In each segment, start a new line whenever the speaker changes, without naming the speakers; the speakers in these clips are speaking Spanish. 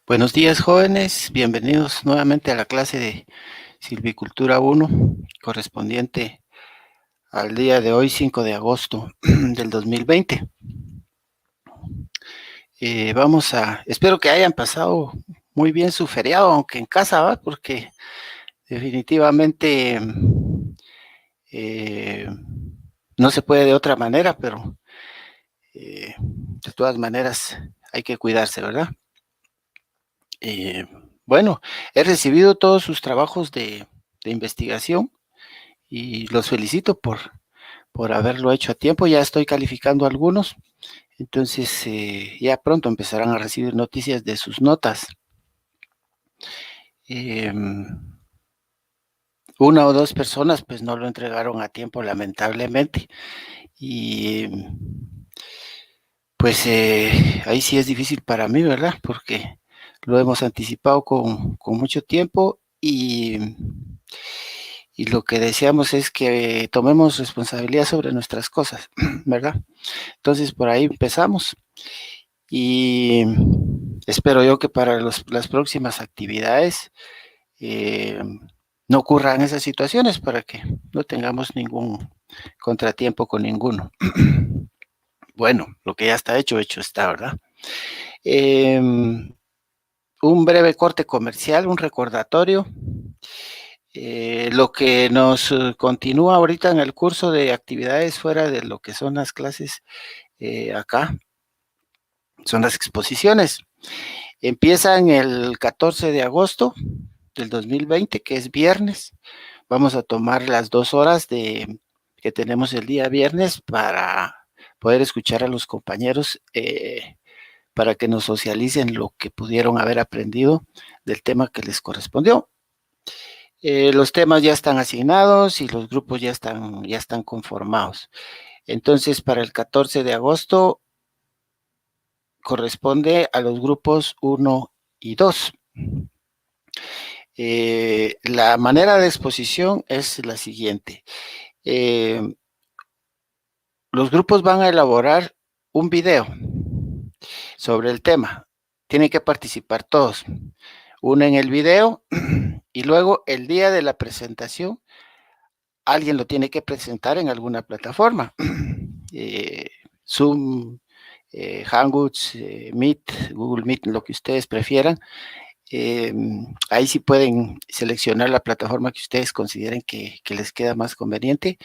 Buenos días, jóvenes. Bienvenidos nuevamente a la clase de Silvicultura 1, correspondiente al día de hoy, 5 de agosto del 2020. Espero que hayan pasado muy bien su feriado, aunque en casa, ¿va? Porque definitivamente eh, no se puede de otra manera, pero de todas maneras hay que cuidarse, ¿verdad? Eh, bueno, he recibido todos sus trabajos de investigación y los felicito por haberlo hecho a tiempo. Ya estoy calificando algunos, entonces ya pronto empezarán a recibir noticias de sus notas. Eh, una o dos personas pues no lo entregaron a tiempo, lamentablemente, y pues ahí sí es difícil para mí, ¿verdad? Porque lo hemos anticipado con mucho tiempo y lo que deseamos es que tomemos responsabilidad sobre nuestras cosas, ¿verdad? Entonces por ahí empezamos y espero yo que para las próximas actividades eh, no ocurran esas situaciones para que no tengamos ningún contratiempo con ninguno. Bueno, lo que ya está hecho, hecho está, ¿verdad? Un breve corte comercial, un recordatorio. Lo que nos continúa ahorita en el curso de actividades fuera de lo que son las clases acá, son las exposiciones. Empiezan el 14 de agosto del 2020, que es viernes. Vamos a tomar las 2 horas que tenemos el día viernes para poder escuchar a los compañeros, para que nos socialicen lo que pudieron haber aprendido del tema que les correspondió. Los temas ya están asignados y los grupos ya están conformados. Entonces, para el 14 de agosto corresponde a los grupos 1 y 2. La manera de exposición es la siguiente. Los grupos van a elaborar un video sobre el tema. Tienen que participar todos. Uno en el video y luego el día de la presentación alguien lo tiene que presentar en alguna plataforma. Zoom, Hangouts, Meet, Google Meet, lo que ustedes prefieran. Ahí sí pueden seleccionar la plataforma que ustedes consideren que les queda más conveniente.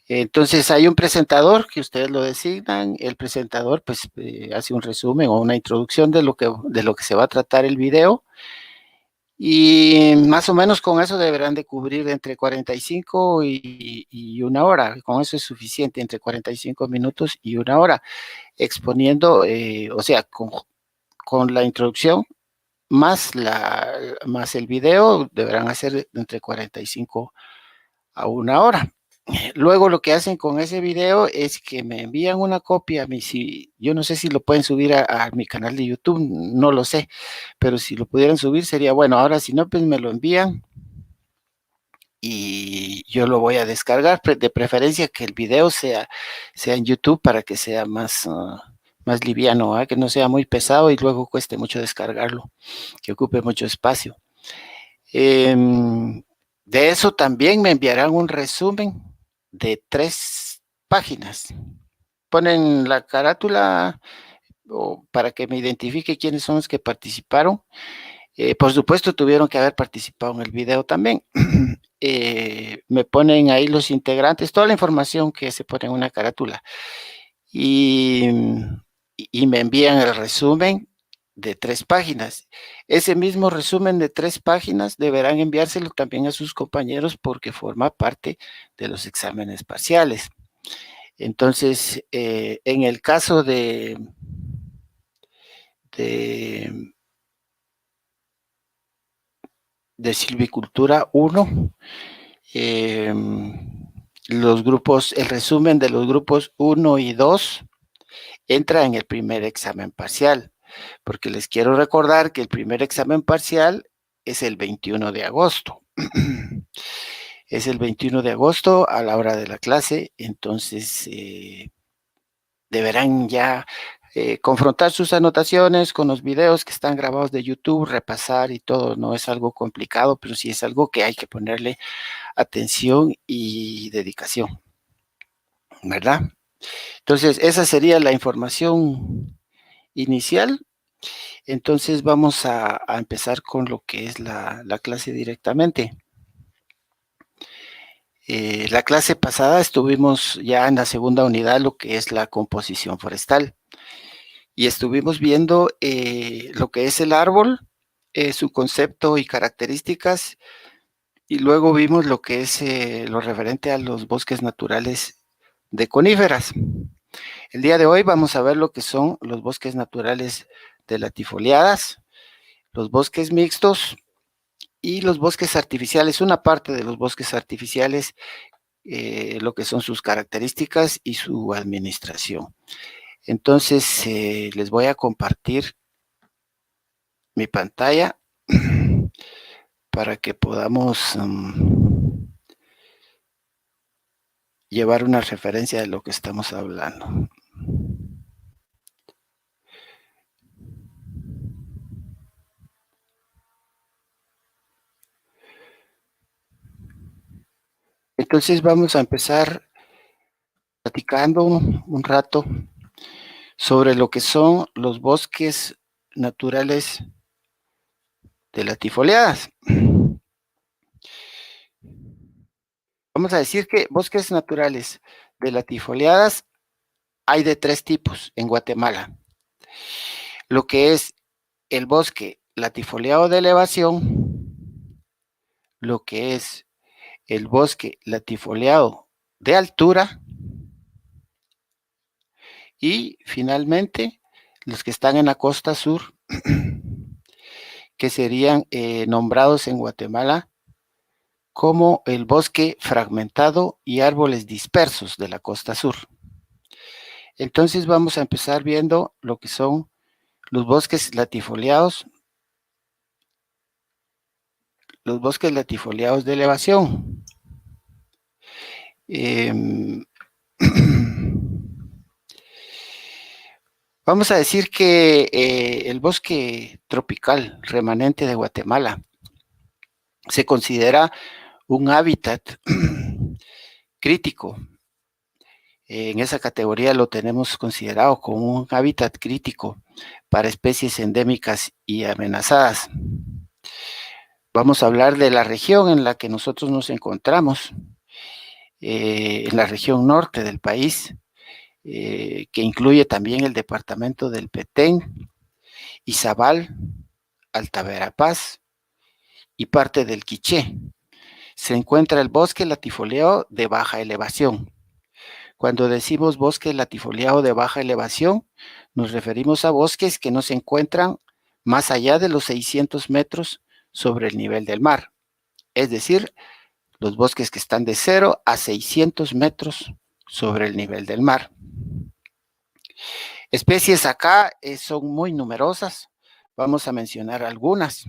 Entonces hay un presentador que ustedes lo designan. El presentador pues hace un resumen o una introducción de lo que se va a tratar el video. Y más o menos con eso deberán de cubrir entre 45 y una hora. Con eso es suficiente, entre 45 minutos y una hora, exponiendo, o sea, con la introducción más el video, deberán hacer entre 45 a una hora. Luego lo que hacen con ese video es que me envían una copia a mí. Si, yo no sé si lo pueden subir a mi canal de YouTube, no lo sé, pero si lo pudieran subir sería bueno. Ahora si no, pues me lo envían y yo lo voy a descargar, de preferencia que el video sea en YouTube para que sea más liviano, que no sea muy pesado y luego cueste mucho descargarlo, que ocupe mucho espacio. De eso también me enviarán un resumen de 3 páginas. Ponen la carátula para que me identifique quiénes son los que participaron. Por supuesto, tuvieron que haber participado en el video también. Me ponen ahí los integrantes, toda la información que se pone en una carátula. Y me envían el resumen de 3 páginas. Ese mismo resumen de 3 páginas deberán enviárselo también a sus compañeros porque forma parte de los exámenes parciales. Entonces, en el caso de, de Silvicultura 1, el resumen de los grupos 1 y 2 entra en el primer examen parcial, porque les quiero recordar que el primer examen parcial es el 21 de agosto. Es el 21 de agosto a la hora de la clase, entonces deberán ya confrontar sus anotaciones con los videos que están grabados de YouTube, repasar y todo. No es algo complicado, pero sí es algo que hay que ponerle atención y dedicación, ¿verdad? Entonces, esa sería la información inicial. Entonces, vamos a empezar con lo que es la clase directamente. La clase pasada estuvimos ya en la segunda unidad, lo que es la composición forestal. Y estuvimos viendo lo que es el árbol, su concepto y características, y luego vimos lo que es lo referente a los bosques naturales de coníferas. El día de hoy vamos a ver lo que son los bosques naturales de latifoliadas, los bosques mixtos y los bosques artificiales, una parte de los bosques artificiales, lo que son sus características y su administración. Entonces, les voy a compartir mi pantalla para que podamos llevar una referencia de lo que estamos hablando. Entonces vamos a empezar platicando un rato sobre lo que son los bosques naturales de latifoliadas. Vamos a decir que bosques naturales de latifoliadas hay de 3 tipos en Guatemala. Lo que es el bosque latifoliado de elevación, lo que es el bosque latifoliado de altura y finalmente los que están en la costa sur, que serían nombrados en Guatemala como el bosque fragmentado y árboles dispersos de la costa sur. Entonces vamos a empezar viendo lo que son los bosques latifoliados de elevación. Vamos a decir que el bosque tropical remanente de Guatemala se considera un hábitat crítico. En esa categoría lo tenemos considerado como un hábitat crítico para especies endémicas y amenazadas. Vamos a hablar de la región en la que nosotros nos encontramos, en la región norte del país, que incluye también el departamento del Petén, Izabal, Alta Verapaz y parte del Quiché. Se encuentra el bosque latifoliado de baja elevación. Cuando decimos bosque latifoliado de baja elevación, nos referimos a bosques que no se encuentran más allá de los 600 metros sobre el nivel del mar. Es decir, los bosques que están de 0 a 600 metros sobre el nivel del mar. Especies acá son muy numerosas. Vamos a mencionar algunas,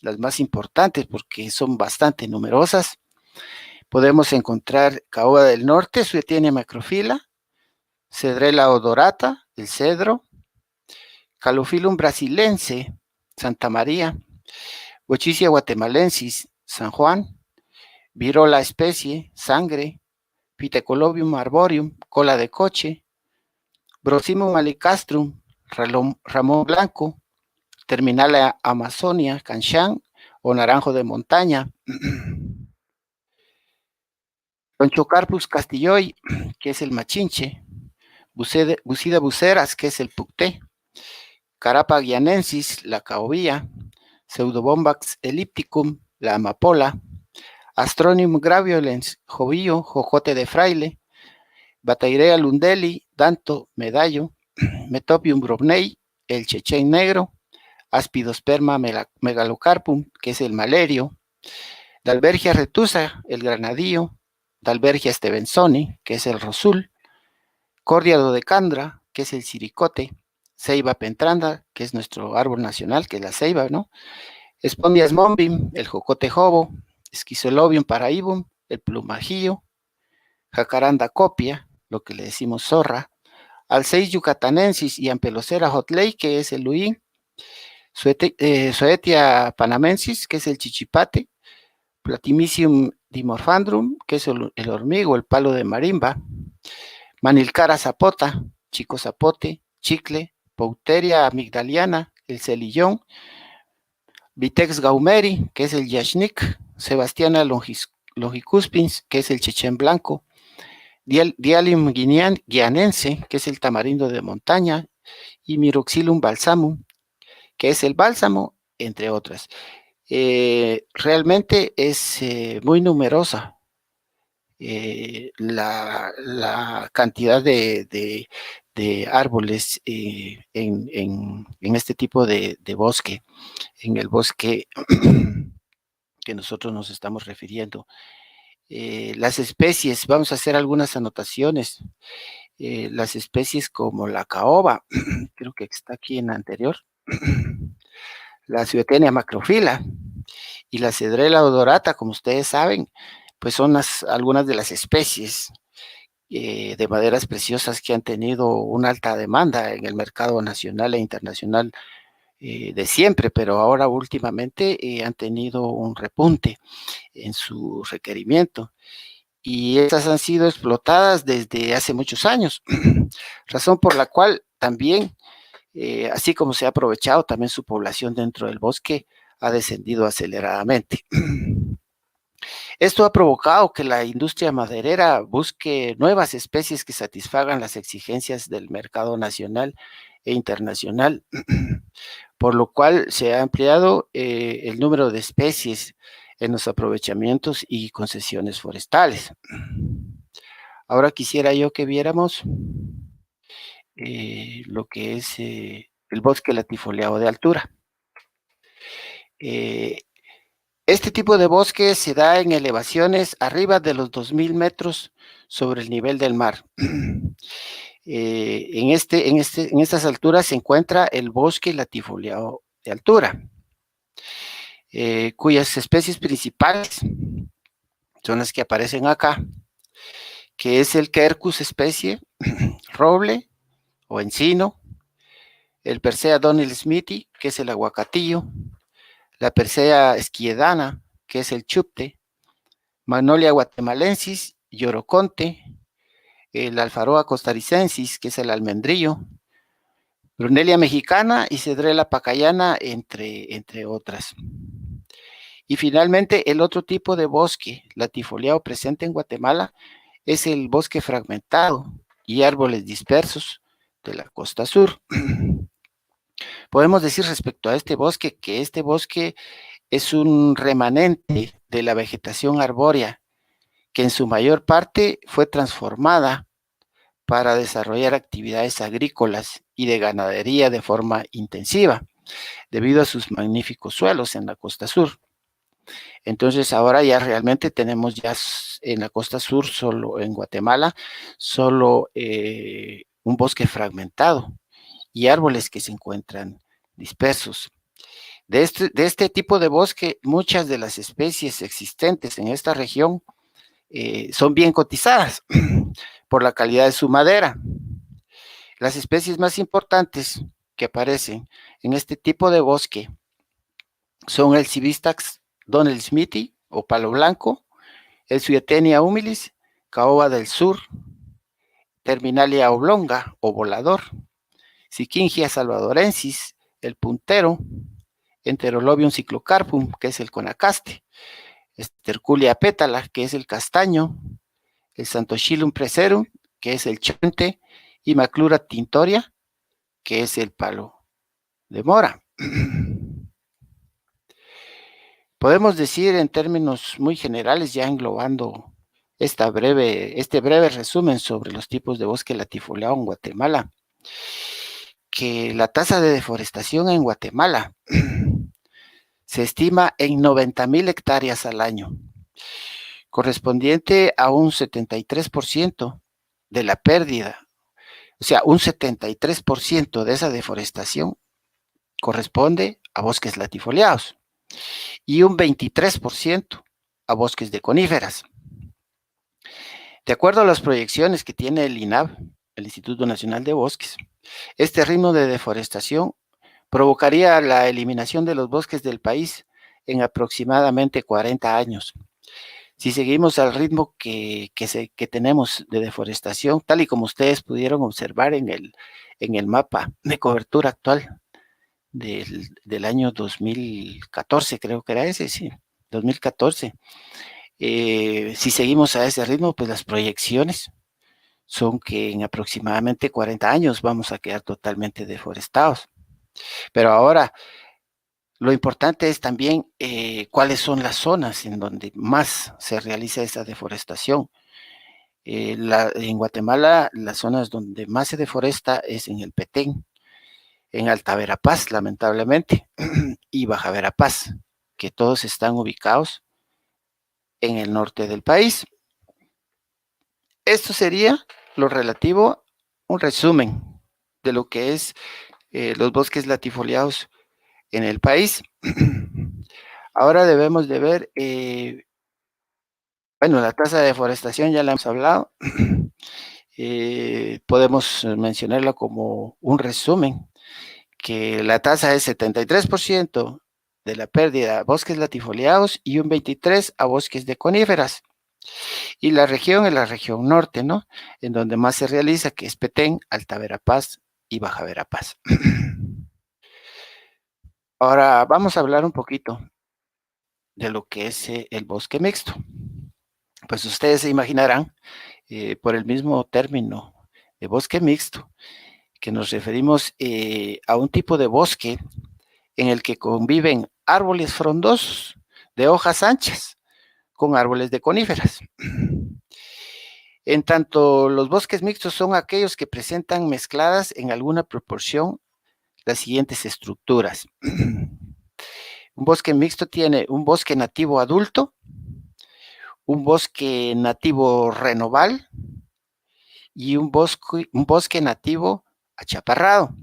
las más importantes porque son bastante numerosas. Podemos encontrar caoba del norte, Suetenia macrofila, Cedrela odorata, el cedro, Calophyllum brasilense, Santa María, Bochicia guatemalensis, San Juan, Virola especie, sangre, Pitecolobium arboreum, cola de coche, Brosimum alicastrum, ramón blanco, Terminala amazonia, canchán o naranjo de montaña, Ronchocarpus castilloy, que es el machinche, Bucida buceras, que es el pucté, Carapa guianensis, la caobía, Pseudobombax ellipticum, la amapola, Astronium graviolens, jovillo, jojote de fraile, Batairea lundeli, danto, medallo, Metopium bromnei, el chechén negro, Aspidosperma megalocarpum, que es el malerio, Dalbergia retusa, el granadillo, Dalbergia stevensoni, que es el rosul, Cordia dodecandra, que es el siricote, Ceiba pentranda, que es nuestro árbol nacional, que es la ceiba, ¿no? Spondias mombim, el jocote jobo, Schizolobium paraibum, el plumajillo, Jacaranda copia, lo que le decimos zorra, Alceis yucatanensis y Ampelocera hotley, que es el luín, Zoetia panamensis, que es el chichipate, Platimicium dimorphandrum, que es el hormigo, el palo de marimba, Manilcara zapota, chico zapote, chicle, Pouteria amigdaliana, el celillón, Vitex gaumeri, que es el yashnik, Sebastiana longicuspins, que es el chechen blanco, Dialium guianense, que es el tamarindo de montaña, y Myroxylum balsamum, que es el bálsamo, entre otras. Realmente es muy numerosa la cantidad de árboles en este tipo de bosque, en el bosque que nosotros nos estamos refiriendo. Las especies, vamos a hacer algunas anotaciones. Las especies como la caoba, creo que está aquí en la anterior, la Cyoetenia macrofila y la Cedrela odorata, como ustedes saben, pues son algunas de las especies de maderas preciosas que han tenido una alta demanda en el mercado nacional e internacional de siempre, pero ahora últimamente han tenido un repunte en su requerimiento. Y estas han sido explotadas desde hace muchos años, razón por la cual también, así como se ha aprovechado, también su población dentro del bosque ha descendido aceleradamente. Esto ha provocado que la industria maderera busque nuevas especies que satisfagan las exigencias del mercado nacional e internacional, por lo cual se ha ampliado el número de especies en los aprovechamientos y concesiones forestales. Ahora quisiera yo que viéramos lo que es el bosque latifoliado de altura. Este tipo de bosque se da en elevaciones arriba de los 2000 metros sobre el nivel del mar. En estas alturas se encuentra el bosque latifoliado de altura, cuyas especies principales son las que aparecen acá, que es el Quercus especie, roble o encino, el Persea Donnell smithi, que es el aguacatillo, la Persea esquiedana, que es el chupte, Magnolia guatemalensis, Yoroconte, el Alfaroa costarricensis, que es el almendrillo, Brunelia mexicana y Cedrela pacayana, entre otras. Y finalmente, el otro tipo de bosque latifoliado presente en Guatemala es el bosque fragmentado y árboles dispersos de la costa sur. Podemos decir respecto a este bosque que este bosque es un remanente de la vegetación arbórea que en su mayor parte fue transformada para desarrollar actividades agrícolas y de ganadería de forma intensiva, debido a sus magníficos suelos en la costa sur. Entonces ahora ya realmente tenemos ya en la costa sur, solo en Guatemala, solo un bosque fragmentado y árboles que se encuentran dispersos. De este tipo de bosque, muchas de las especies existentes en esta región son bien cotizadas por la calidad de su madera. Las especies más importantes que aparecen en este tipo de bosque son el Civistax Donnell smithi o palo blanco, el Cyoetenia humilis, caoba del sur, Terminalia oblonga o volador, Siquingia salvadorensis, el puntero, Enterolobium cyclocarpum, que es el conacaste, Sterculia pétala, que es el castaño, el Santochilum preserum, que es el chonte, y Maclura tintoria, que es el palo de mora. Podemos decir en términos muy generales, ya englobando este breve resumen sobre los tipos de bosque latifoliado en Guatemala, que la tasa de deforestación en Guatemala se estima en 90,000 hectáreas al año, correspondiente a un 73% de la pérdida. O sea, un 73% de esa deforestación corresponde a bosques latifoliados y un 23% a bosques de coníferas. De acuerdo a las proyecciones que tiene el INAV, el Instituto Nacional de Bosques, este ritmo de deforestación provocaría la eliminación de los bosques del país en aproximadamente 40 años. Si seguimos al ritmo que tenemos de deforestación, tal y como ustedes pudieron observar en el mapa de cobertura actual del año 2014, creo que era ese, sí, 2014. Si seguimos a ese ritmo, pues las proyecciones son que en aproximadamente 40 años vamos a quedar totalmente deforestados. Pero ahora, lo importante es también cuáles son las zonas en donde más se realiza esa deforestación. En Guatemala, las zonas donde más se deforesta es en el Petén, en Alta Verapaz, lamentablemente, y Baja Verapaz, que todos están ubicados en el norte del país. Esto sería lo relativo, un resumen de lo que es los bosques latifoliados en el país. Ahora debemos de ver, bueno, la tasa de deforestación ya la hemos hablado. Podemos mencionarla como un resumen, que la tasa es 73% de la pérdida a bosques latifoliados y un 23% a bosques de coníferas. Y la región es la región norte, ¿no? En donde más se realiza, que es Petén, Alta Verapaz y Baja Verapaz. Ahora vamos a hablar un poquito de lo que es el bosque mixto. Pues ustedes se imaginarán, por el mismo término de bosque mixto, que nos referimos a un tipo de bosque en el que conviven árboles frondosos de hojas anchas con árboles de coníferas. En tanto, los bosques mixtos son aquellos que presentan mezcladas en alguna proporción las siguientes estructuras. Un bosque mixto tiene un bosque nativo adulto, un bosque nativo renoval y un bosque nativo achaparrado.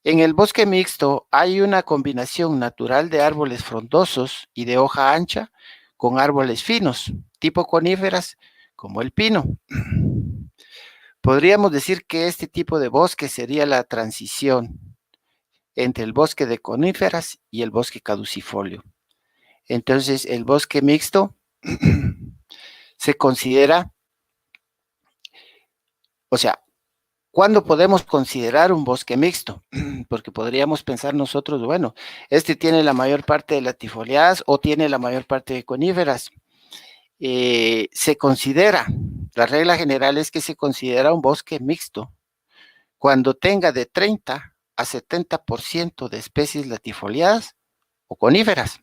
En el bosque mixto hay una combinación natural de árboles frondosos y de hoja ancha con árboles finos, tipo coníferas, como el pino. Podríamos decir que este tipo de bosque sería la transición entre el bosque de coníferas y el bosque caducifolio. Entonces, el bosque mixto se considera, o sea, ¿cuándo podemos considerar un bosque mixto? Porque podríamos pensar nosotros, bueno, este tiene la mayor parte de latifoliadas o tiene la mayor parte de coníferas. Se considera, la regla general es que se considera un bosque mixto cuando tenga de 30 a 70% de especies latifoliadas o coníferas.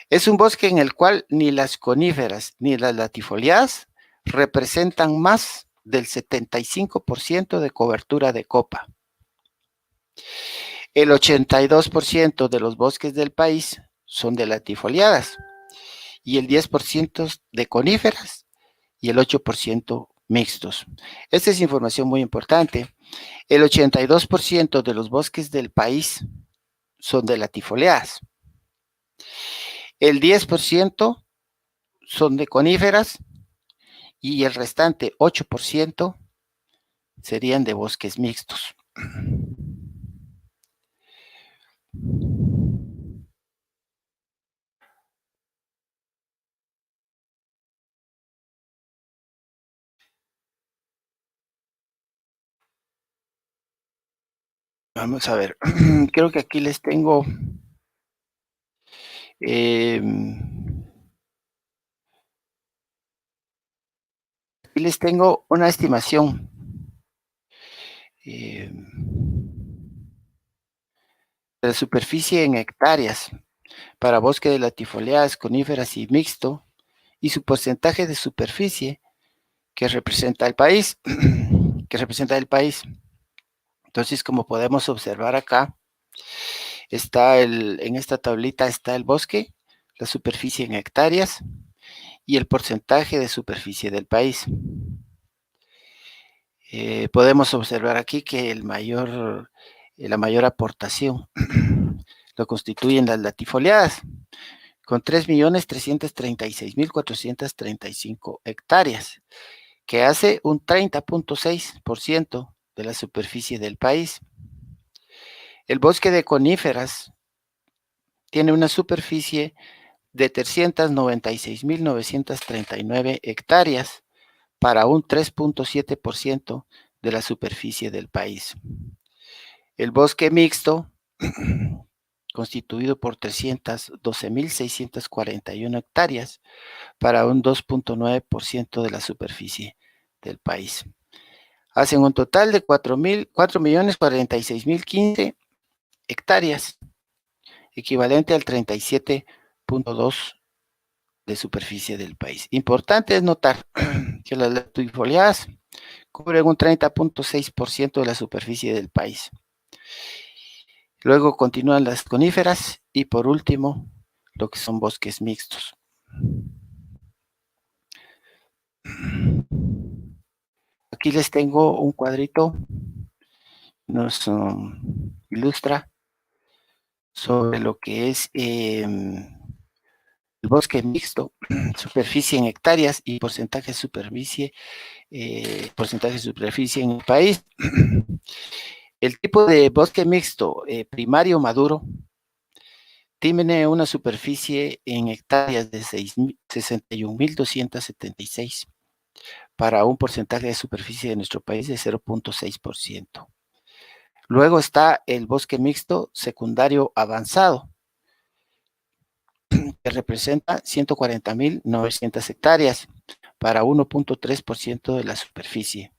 Es un bosque en el cual ni las coníferas ni las latifoliadas representan más del 75% de cobertura de copa. El 82% de los bosques del país son de latifoliadas y el 10% de coníferas y el 8% mixtos. Esta es información muy importante. El 82% de los bosques del país son de latifoliadas. El 10% son de coníferas y el restante 8% serían de bosques mixtos. Vamos a ver, creo que aquí les tengo una estimación de la superficie en hectáreas para bosque de latifoliadas, coníferas y mixto, y su porcentaje de superficie que representa el país, Entonces, como podemos observar acá, en esta tablita está el bosque, la superficie en hectáreas y el porcentaje de superficie del país. Podemos observar aquí que la mayor aportación lo constituyen las latifoliadas, con 3.336.435 hectáreas, que hace un 30.6% de la superficie del país. El bosque de coníferas tiene una superficie de 396.939 hectáreas para un 3.7% de la superficie del país. El bosque mixto, constituido por 312.641 hectáreas para un 2.9% de la superficie del país. Hacen un total de 4.046.015 hectáreas, equivalente al 37.2% de superficie del país. Importante es notar que las latifoliadas cubren un 30.6% de la superficie del país. Luego continúan las coníferas y por último lo que son bosques mixtos. Aquí les tengo un cuadrito, nos ilustra sobre lo que es el bosque mixto, superficie en hectáreas y porcentaje de superficie en el país. El tipo de bosque mixto primario maduro tiene una superficie en hectáreas de 61.276 para un porcentaje de superficie de nuestro país de 0.6%. Luego está el bosque mixto secundario avanzado, que representa 140.900 hectáreas para 1.3% de la superficie.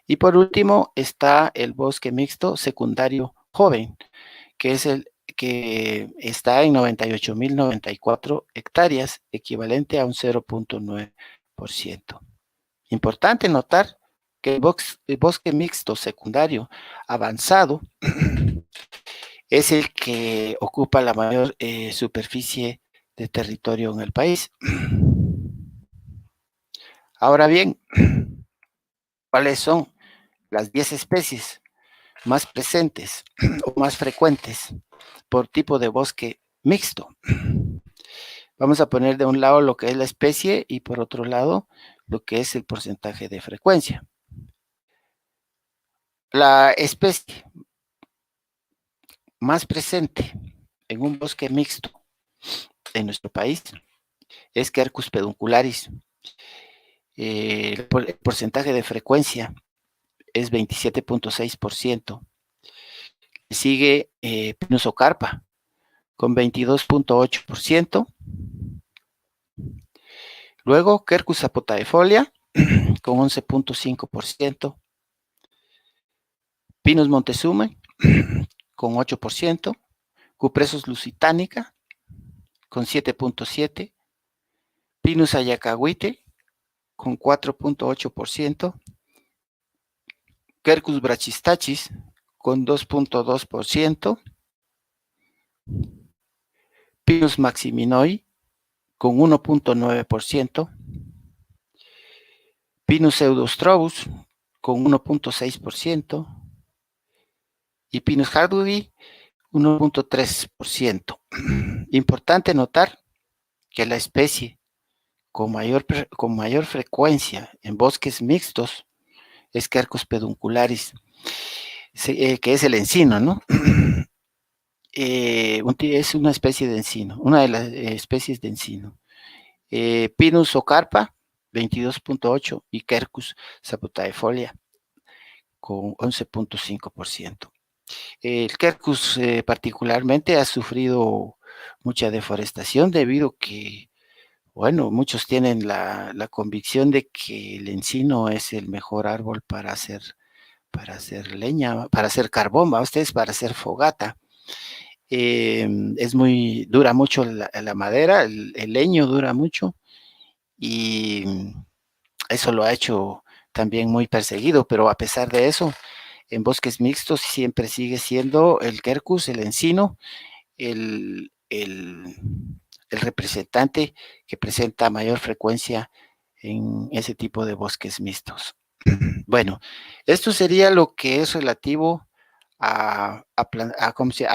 Y por último está el bosque mixto secundario joven, que es el que está en 98.094 hectáreas, equivalente a un 0.9%. Importante notar que el bosque mixto secundario avanzado es el que ocupa la mayor superficie de territorio en el país. Ahora bien, ¿cuáles son las 10 especies más presentes o más frecuentes por tipo de bosque mixto? Vamos a poner de un lado lo que es la especie y por otro lado lo que es el porcentaje de frecuencia. La especie más presente en un bosque mixto en nuestro país es Quercus peduncularis. El porcentaje de frecuencia es 27.6%. Sigue Pinus ocarpa con 22.8%. Luego Quercus zapotaefolia con 11.5%. Pinus montezuma con 8%. Cupressus lusitanica con 7.7%. Pinus ayacahuite con 4.8%. Quercus brachistachys con 2.2%. Pinus maximinoi con 1.9%. Pinus pseudostrobus con 1.6%. Y Pinus hardwiggi 1.3%. Importante notar que la especie con mayor frecuencia en bosques mixtos es Quercus peduncularis, que es el encino, ¿no? Es una especie de encino, una de las especies de encino. Pinus ocarpa, 22.8%, y Quercus zapotaefolia, con 11.5%. El Quercus particularmente ha sufrido mucha deforestación debido a que, bueno, muchos tienen la convicción de que el encino es el mejor árbol para hacer leña, para hacer carbón, ¿va? Ustedes para hacer fogata. Dura mucho la madera, el leño dura mucho y eso lo ha hecho también muy perseguido, pero a pesar de eso, en bosques mixtos siempre sigue siendo el Quercus, el encino, el representante que presenta mayor frecuencia en ese tipo de bosques mixtos. Bueno, esto sería lo que es relativo a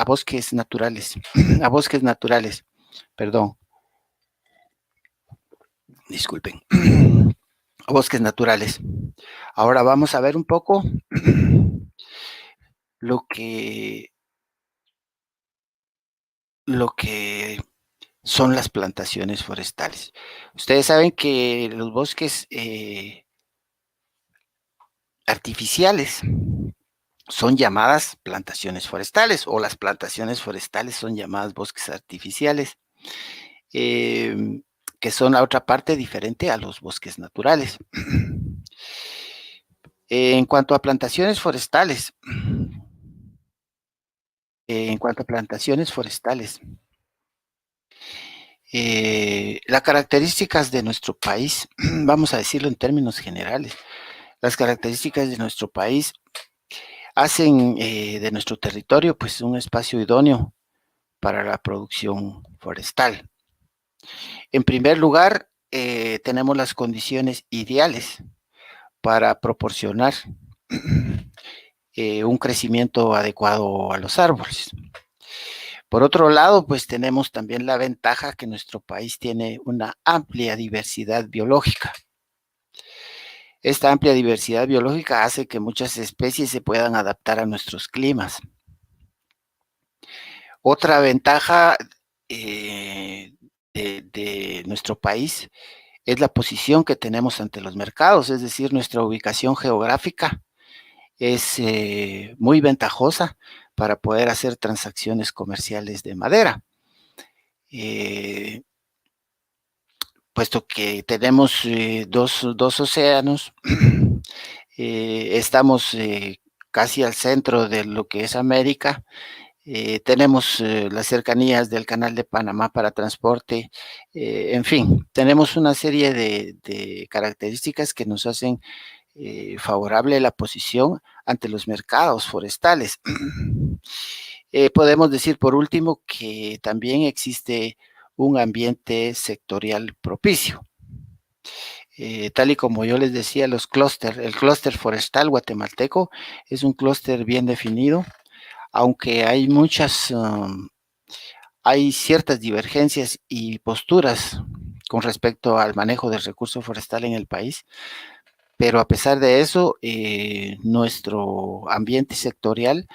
bosques naturales, a bosques naturales, perdón, disculpen. bosques naturales. Ahora vamos a ver un poco lo que son las plantaciones forestales. Ustedes saben que los bosques artificiales son llamadas plantaciones forestales, o las plantaciones forestales son llamadas bosques artificiales, que son la otra parte diferente a los bosques naturales. En cuanto a plantaciones forestales, las características de nuestro país, vamos a decirlo en términos generales, las características de nuestro país hacen de nuestro territorio pues un espacio idóneo para la producción forestal. En primer lugar, tenemos las condiciones ideales para proporcionar un crecimiento adecuado a los árboles. Por otro lado, pues tenemos también la ventaja que nuestro país tiene una amplia diversidad biológica. Esta amplia diversidad biológica hace que muchas especies se puedan adaptar a nuestros climas. Otra ventaja de nuestro país es la posición que tenemos ante los mercados, es decir, nuestra ubicación geográfica es muy ventajosa para poder hacer transacciones comerciales de madera. Puesto que tenemos dos océanos, estamos casi al centro de lo que es América, tenemos las cercanías del Canal de Panamá para transporte, en fin, tenemos una serie de características que nos hacen favorable la posición ante los mercados forestales. Podemos decir por último que también existe un ambiente sectorial propicio. Tal y como yo les decía, el clúster forestal guatemalteco es un clúster bien definido, aunque hay ciertas divergencias y posturas con respecto al manejo del recurso forestal en el país, pero a pesar de eso, nuestro ambiente sectorial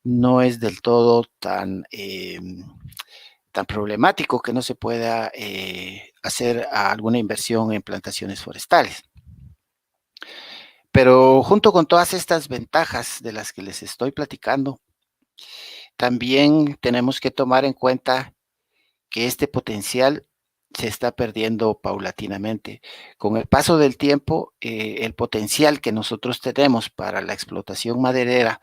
no es del todo tan problemático que no se pueda hacer alguna inversión en plantaciones forestales. Pero junto con todas estas ventajas de las que les estoy platicando, también tenemos que tomar en cuenta que este potencial se está perdiendo paulatinamente. Con el paso del tiempo, el potencial que nosotros tenemos para la explotación maderera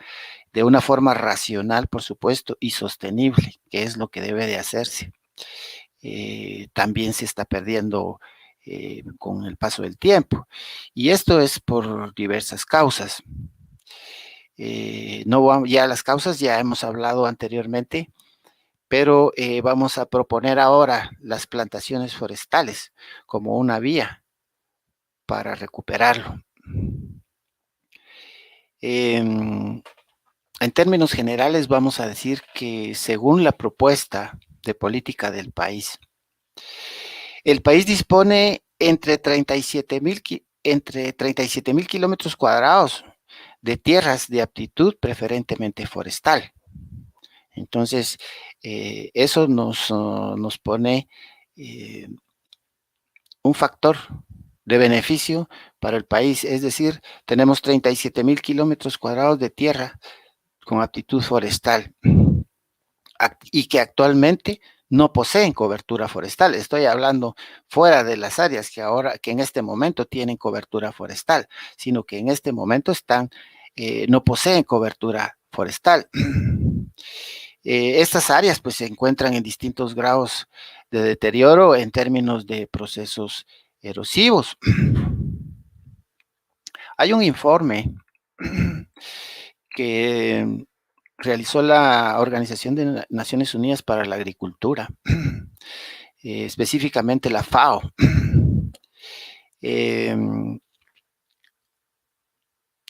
de una forma racional, por supuesto, y sostenible, que es lo que debe de hacerse, también se está perdiendo con el paso del tiempo. Y esto es por diversas causas. No, ya las causas ya hemos hablado anteriormente, pero vamos a proponer ahora las plantaciones forestales como una vía para recuperarlo. En términos generales, vamos a decir que según la propuesta de política del país, el país dispone entre 37,000 kilómetros cuadrados de tierras de aptitud preferentemente forestal. Entonces, eso nos pone un factor de beneficio para el país, es decir, tenemos 37,000 kilómetros cuadrados de tierra con aptitud forestal y que actualmente no poseen cobertura forestal. Estoy hablando fuera de las áreas que en este momento tienen cobertura forestal, sino que en este momento no poseen cobertura forestal. Estas áreas pues se encuentran en distintos grados de deterioro en términos de procesos erosivos. Hay un informe que realizó la Organización de Naciones Unidas para la Agricultura, específicamente la FAO,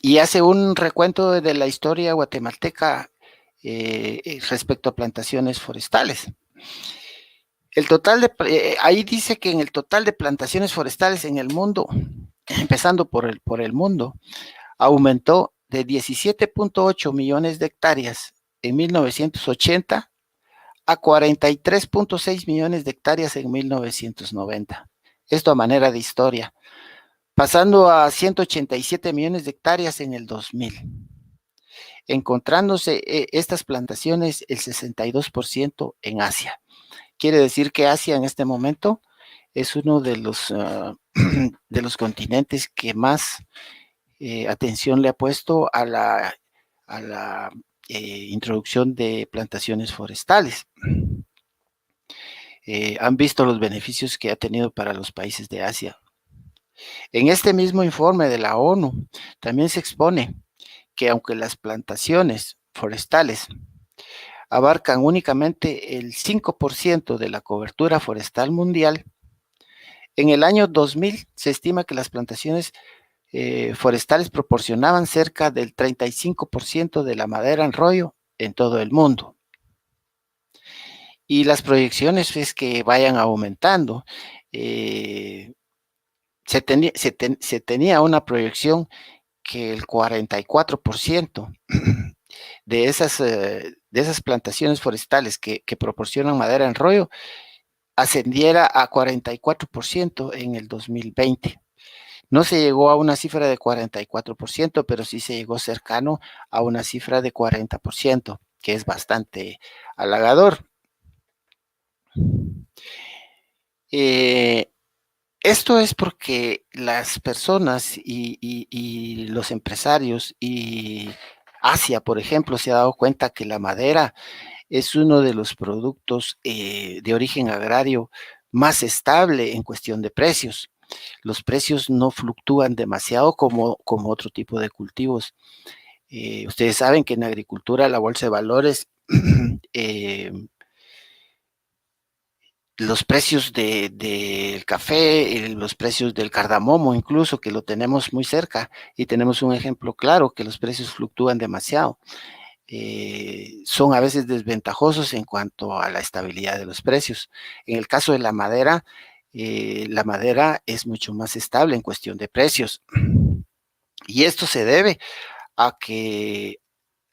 y hace un recuento de la historia guatemalteca respecto a plantaciones forestales. Ahí dice que en el total de plantaciones forestales en el mundo empezando por el mundo, aumentó de 17.8 millones de hectáreas en 1980 a 43.6 millones de hectáreas en 1990. Esto a manera de historia, pasando a 187 millones de hectáreas en el 2000, encontrándose estas plantaciones el 62% en Asia. Quiere decir que Asia en este momento es uno de los continentes que más atención le ha puesto a la introducción de plantaciones forestales. Han visto los beneficios que ha tenido para los países de Asia. En este mismo informe de la ONU también se expone que aunque las plantaciones forestales abarcan únicamente el 5% de la cobertura forestal mundial, en el año 2000 se estima que las plantaciones forestales proporcionaban cerca del 35% de la madera en rollo en todo el mundo. Y las proyecciones es que vayan aumentando. Se tenía una proyección que el 44% de esas plantaciones forestales que proporcionan madera en rollo ascendiera a 44% en el 2020. No se llegó a una cifra de 44%, pero sí se llegó cercano a una cifra de 40%, que es bastante halagador. Esto es porque las personas y los empresarios y Asia, por ejemplo, se ha dado cuenta que la madera es uno de los productos de origen agrario más estable en cuestión de precios. Los precios no fluctúan demasiado como otro tipo de cultivos. Ustedes saben que en agricultura la bolsa de valores, los precios del café, los precios del cardamomo incluso, que lo tenemos muy cerca y tenemos un ejemplo claro que los precios fluctúan demasiado. Son a veces desventajosos en cuanto a la estabilidad de los precios. En el caso de la madera es mucho más estable en cuestión de precios. Y esto se debe a que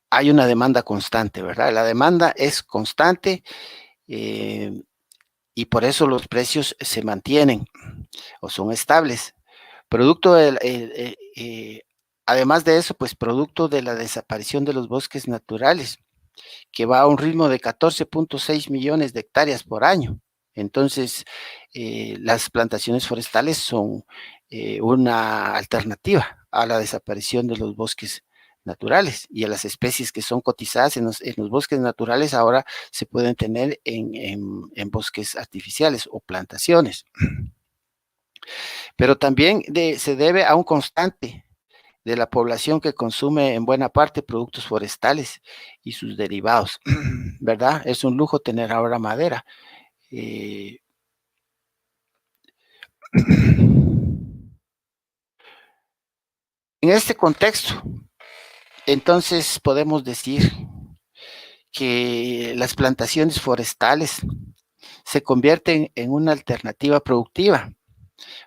hay una demanda constante, ¿verdad? La demanda es constante y por eso los precios se mantienen o son estables. Producto del, además de eso, pues producto de la desaparición de los bosques naturales, que va a un ritmo de 14.6 millones de hectáreas por año. Entonces, las plantaciones forestales son una alternativa a la desaparición de los bosques naturales y a las especies que son cotizadas en los bosques naturales ahora se pueden tener en bosques artificiales o plantaciones. Pero también se debe a un constante de la población que consume en buena parte productos forestales y sus derivados, ¿verdad? Es un lujo tener ahora madera. En este contexto, entonces podemos decir que las plantaciones forestales se convierten en una alternativa productiva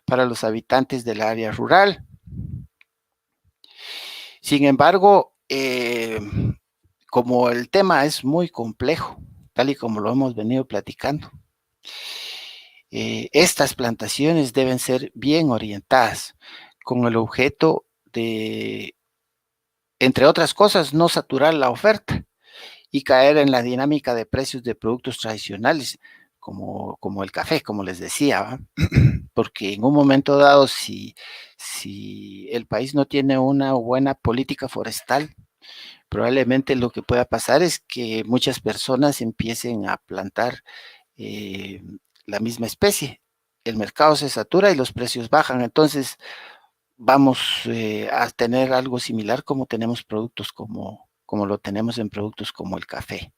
para los habitantes del área rural. Sin embargo, como el tema es muy complejo, tal y como lo hemos venido platicando, estas plantaciones deben ser bien orientadas con el objeto de, entre otras cosas, no saturar la oferta y caer en la dinámica de precios de productos tradicionales, como el café, como les decía, ¿va? Porque en un momento dado, si el país no tiene una buena política forestal, probablemente lo que pueda pasar es que muchas personas empiecen a plantar la misma especie. El mercado se satura y los precios bajan. Entonces vamos a tener algo similar como tenemos productos como lo tenemos en productos como el café.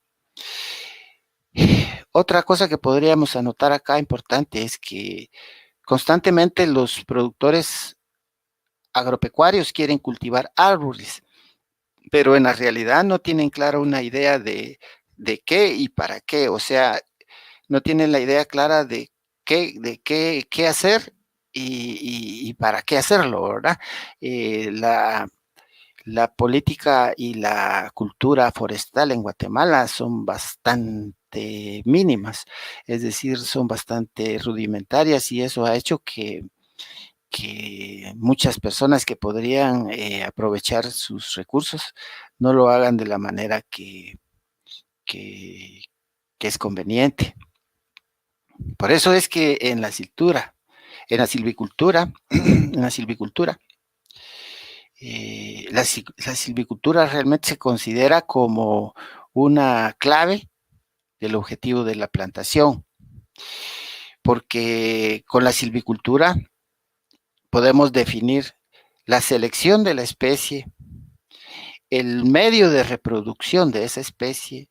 Otra cosa que podríamos anotar acá importante es que constantemente los productores agropecuarios quieren cultivar árboles, pero en la realidad no tienen clara una idea de qué y para qué. O sea, no tienen la idea clara de qué hacer y para qué hacerlo, ¿verdad? La política y la cultura forestal en Guatemala son bastante mínimas, es decir, son bastante rudimentarias y eso ha hecho que muchas personas que podrían aprovechar sus recursos no lo hagan de la manera que, que es conveniente. Por eso es que en la silvicultura, la silvicultura realmente se considera como una clave del objetivo de la plantación, porque con la silvicultura podemos definir la selección de la especie, el medio de reproducción de esa especie,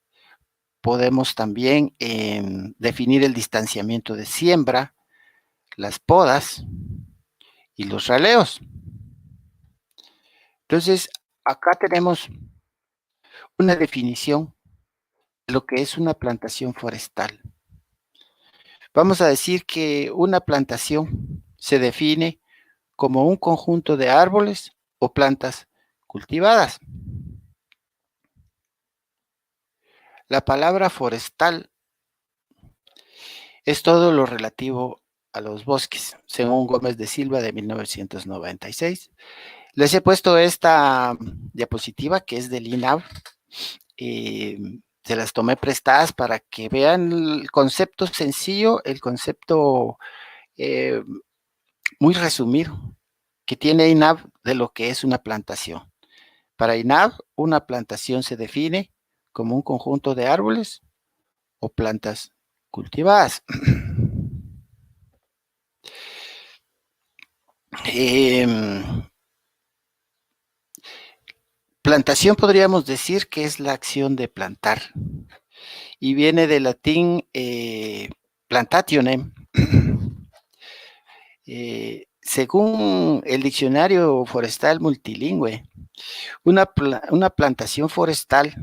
podemos también definir el distanciamiento de siembra, las podas y los raleos. Entonces, acá tenemos una definición de lo que es una plantación forestal. Vamos a decir que una plantación se define como un conjunto de árboles o plantas cultivadas. La palabra forestal es todo lo relativo a los bosques, según Gómez de Silva de 1996. Les he puesto esta diapositiva que es del INAV. Se las tomé prestadas para que vean el concepto sencillo, el concepto muy resumido que tiene INAV de lo que es una plantación. Para INAV, una plantación se define como un conjunto de árboles o plantas cultivadas. Plantación podríamos decir que es la acción de plantar y viene del latín plantationem. Según el diccionario forestal multilingüe, una plantación forestal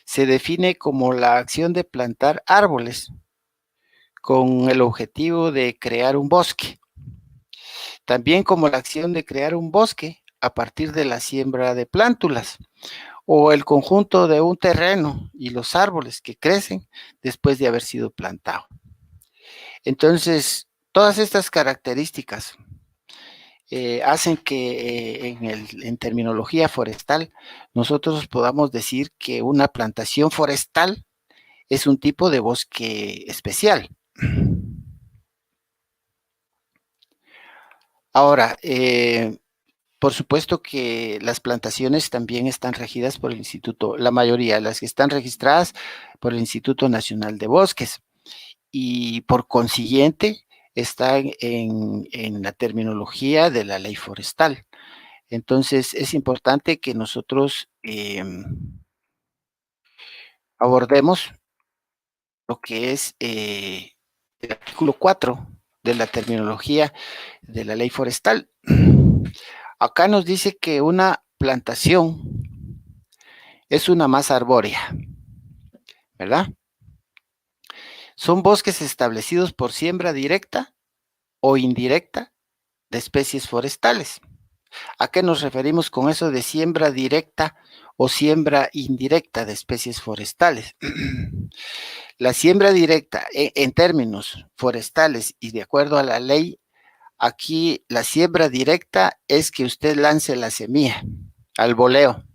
se define como la acción de plantar árboles con el objetivo de crear un bosque. También como la acción de crear un bosque a partir de la siembra de plántulas o el conjunto de un terreno y los árboles que crecen después de haber sido plantado. Entonces, todas estas características hacen que en terminología forestal nosotros podamos decir que una plantación forestal es un tipo de bosque especial. Ahora, por supuesto que las plantaciones también están regidas por el instituto, la mayoría, las que están registradas por el Instituto Nacional de Bosques y por consiguiente están en la terminología de la ley forestal. Entonces es importante que nosotros abordemos lo que es el artículo 4 de la terminología de la ley forestal. Acá nos dice que una plantación es una masa arbórea, ¿verdad? Son bosques establecidos por siembra directa o indirecta de especies forestales. ¿A qué nos referimos con eso de siembra directa o siembra indirecta de especies forestales? La siembra directa en términos forestales y de acuerdo a la ley, aquí la siembra directa es que usted lance la semilla al voleo,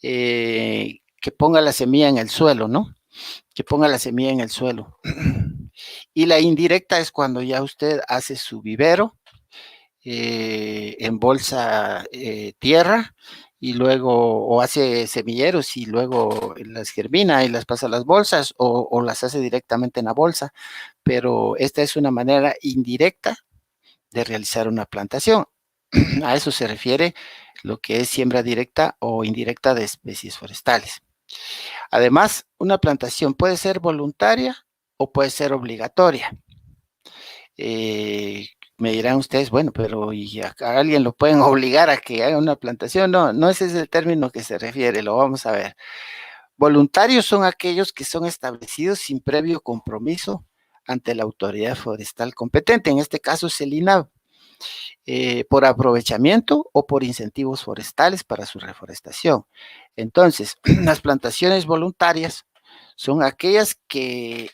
que ponga la semilla en el suelo, ¿no? Que ponga la semilla en el suelo. Y la indirecta es cuando ya usted hace su vivero, embolsa tierra y luego o hace semilleros y luego las germina y las pasa a las bolsas o las hace directamente en la bolsa, pero esta es una manera indirecta de realizar una plantación. A eso se refiere lo que es siembra directa o indirecta de especies forestales. Además, una plantación puede ser voluntaria o puede ser obligatoria. Me dirán ustedes, bueno, pero ¿y a alguien lo pueden obligar a que haga una plantación? No, no ese es el término que se refiere, lo vamos a ver. Voluntarios son aquellos que son establecidos sin previo compromiso ante la autoridad forestal competente. En este caso es el INAV, por aprovechamiento o por incentivos forestales para su reforestación. Entonces, las plantaciones voluntarias son aquellas que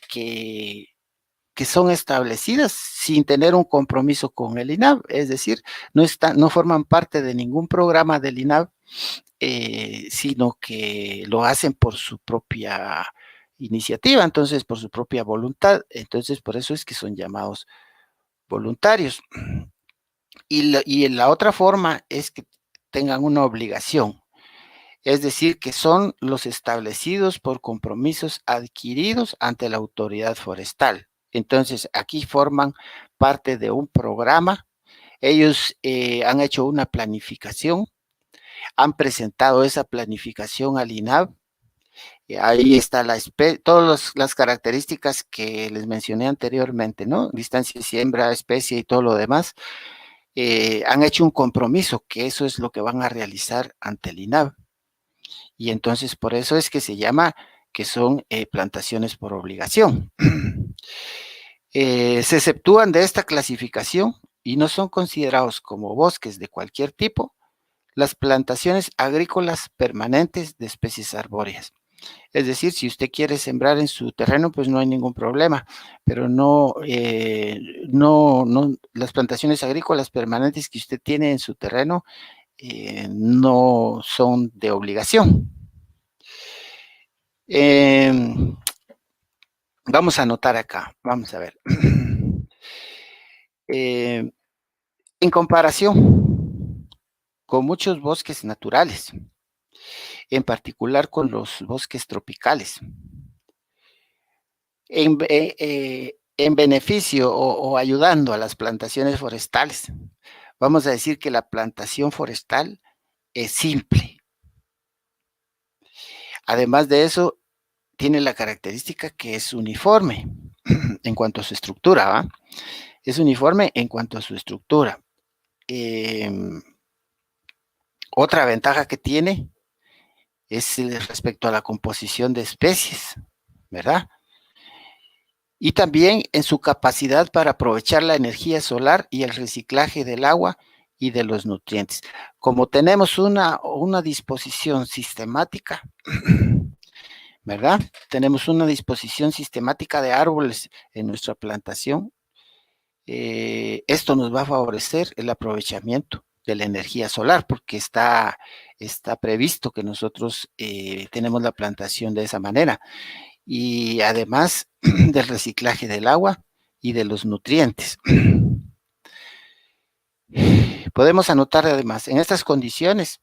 son establecidas sin tener un compromiso con el INAV, es decir, no forman parte de ningún programa del INAV, sino que lo hacen por su propia iniciativa, entonces por su propia voluntad. Entonces, por eso es que son llamados voluntarios. Y la otra forma es que tengan una obligación, es decir, que son los establecidos por compromisos adquiridos ante la autoridad forestal. Entonces, aquí forman parte de un programa. Ellos han hecho una planificación, han presentado esa planificación al INAV. Ahí está todas las características que les mencioné anteriormente, ¿no? Distancia de siembra, especie y todo lo demás. Han hecho un compromiso, que eso es lo que van a realizar ante el INAV. Y entonces por eso es que se llama que son plantaciones por obligación. Se exceptúan de esta clasificación y no son considerados como bosques de cualquier tipo las plantaciones agrícolas permanentes de especies arbóreas. Es decir, si usted quiere sembrar en su terreno, pues no hay ningún problema, pero no, las plantaciones agrícolas permanentes que usted tiene en su terreno no son de obligación. Vamos a anotar acá, vamos a ver. En comparación con muchos bosques naturales, en particular con los bosques tropicales, en beneficio o ayudando a las plantaciones forestales, vamos a decir que la plantación forestal es simple. Además de eso, tiene la característica que es uniforme en cuanto a su estructura, ¿va? Es uniforme en cuanto a su estructura. Otra ventaja que tiene es respecto a la composición de especies, ¿verdad? Y también en su capacidad para aprovechar la energía solar y el reciclaje del agua y de los nutrientes. Como tenemos una disposición sistemática, ¿verdad? Tenemos una disposición sistemática de árboles en nuestra plantación. Esto nos va a favorecer el aprovechamiento de la energía solar, porque está previsto que nosotros tenemos la plantación de esa manera. Y además del reciclaje del agua y de los nutrientes. Podemos anotar además, en estas condiciones,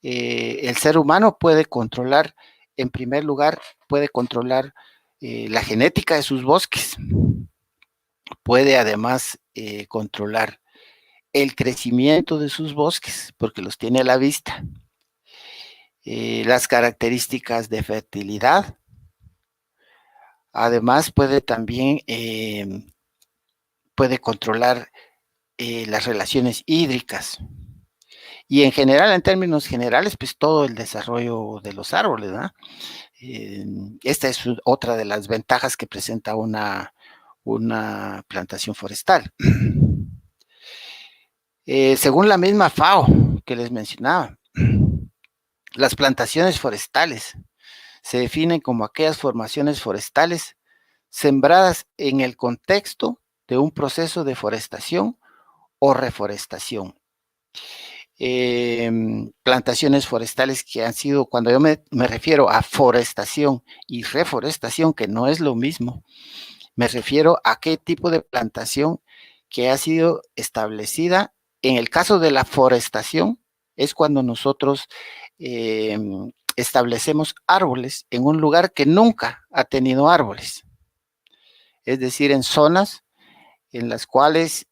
el ser humano puede controlar, en primer lugar, puede controlar la genética de sus bosques, puede además controlar el crecimiento de sus bosques, porque los tiene a la vista, las características de fertilidad. Además, puede también puede controlar las relaciones hídricas. Y en general, en términos generales, pues todo el desarrollo de los árboles, ¿no? Esta es otra de las ventajas que presenta una plantación forestal. Según la misma FAO que les mencionaba, las plantaciones forestales se definen como aquellas formaciones forestales sembradas en el contexto de un proceso de forestación o reforestación. Plantaciones forestales que han sido, cuando yo me refiero a forestación y reforestación, que no es lo mismo, me refiero a qué tipo de plantación que ha sido establecida. En el caso de la forestación, es cuando nosotros establecemos árboles en un lugar que nunca ha tenido árboles, es decir, en zonas en las cuales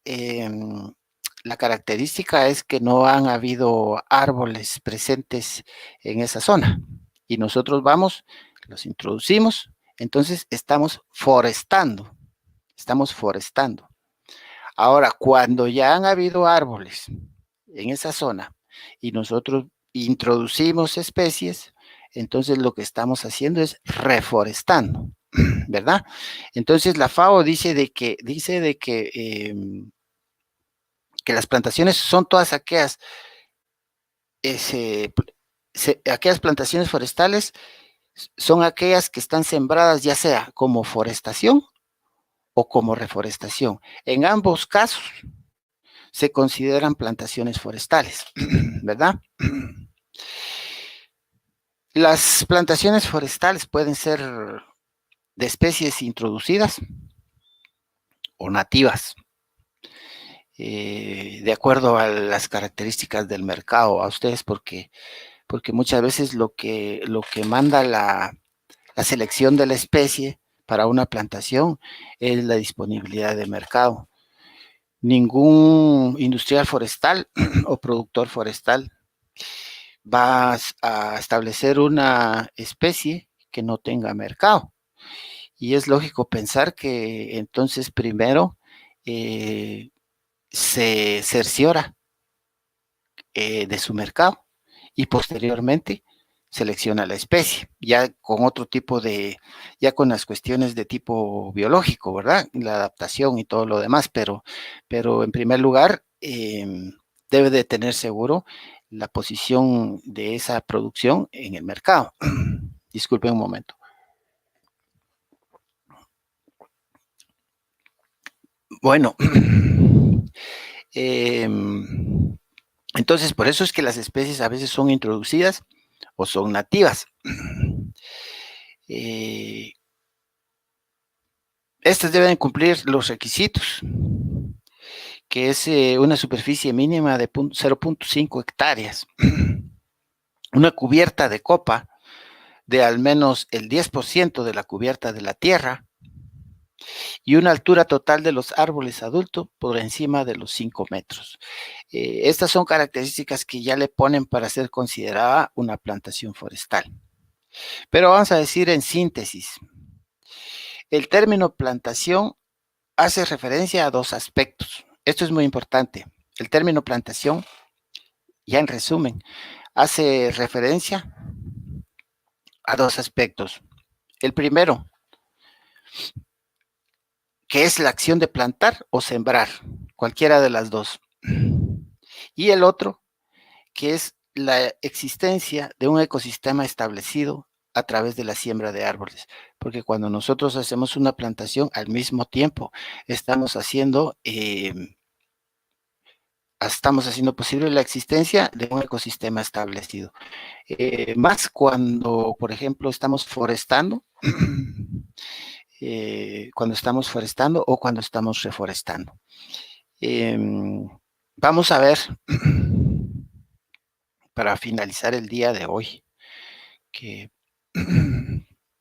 la característica es que no han habido árboles presentes en esa zona. Y nosotros vamos, los introducimos, entonces estamos forestando. Estamos forestando. Ahora, cuando ya han habido árboles en esa zona y nosotros introducimos especies, entonces lo que estamos haciendo es reforestando. ¿verdad? Entonces la FAO dice que las plantaciones son todas aquellas, aquellas plantaciones forestales son aquellas que están sembradas ya sea como forestación o como reforestación. En ambos casos se consideran plantaciones forestales, ¿verdad? Las plantaciones forestales pueden ser de especies introducidas o nativas, de acuerdo a las características del mercado, a ustedes, porque muchas veces lo que manda la selección de la especie para una plantación es la disponibilidad de mercado. Ningún industrial forestal o productor forestal va a establecer una especie que no tenga mercado. Y es lógico pensar que entonces primero se cerciora de su mercado y posteriormente selecciona la especie, ya con otro tipo ya con las cuestiones de tipo biológico, ¿verdad? La adaptación y todo lo demás, pero en primer lugar debe de tener seguro la posición de esa producción en el mercado. Disculpen un momento. Bueno, entonces por eso es que las especies a veces son introducidas o son nativas. Estas deben cumplir los requisitos, que es una superficie mínima de 0.5 hectáreas, una cubierta de copa de al menos el 10% de la cubierta de la tierra y una altura total de los árboles adultos por encima de los 5 metros. Estas son características que ya le ponen para ser considerada una plantación forestal. Pero vamos a decir en síntesis, el término plantación hace referencia a dos aspectos. Esto es muy importante. El término plantación, ya en resumen, hace referencia a dos aspectos. El primero, que es la acción de plantar o sembrar, cualquiera de las dos. Y el otro, que es la existencia de un ecosistema establecido a través de la siembra de árboles. Porque cuando nosotros hacemos una plantación, al mismo tiempo estamos haciendo posible la existencia de un ecosistema establecido. Más cuando, por ejemplo, estamos forestando, o cuando estamos reforestando. Vamos a ver, para finalizar el día de hoy, que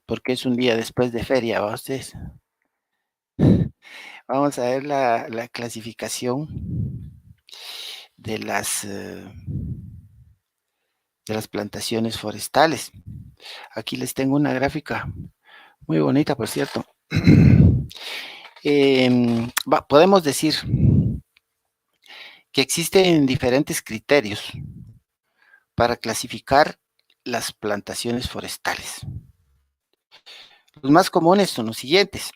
porque es un día después de feria, ¿va ustedes? Vamos a ver la clasificación de las plantaciones forestales. Aquí les tengo una gráfica muy bonita, por cierto. Podemos decir que existen diferentes criterios para clasificar las plantaciones forestales. Los más comunes son los siguientes.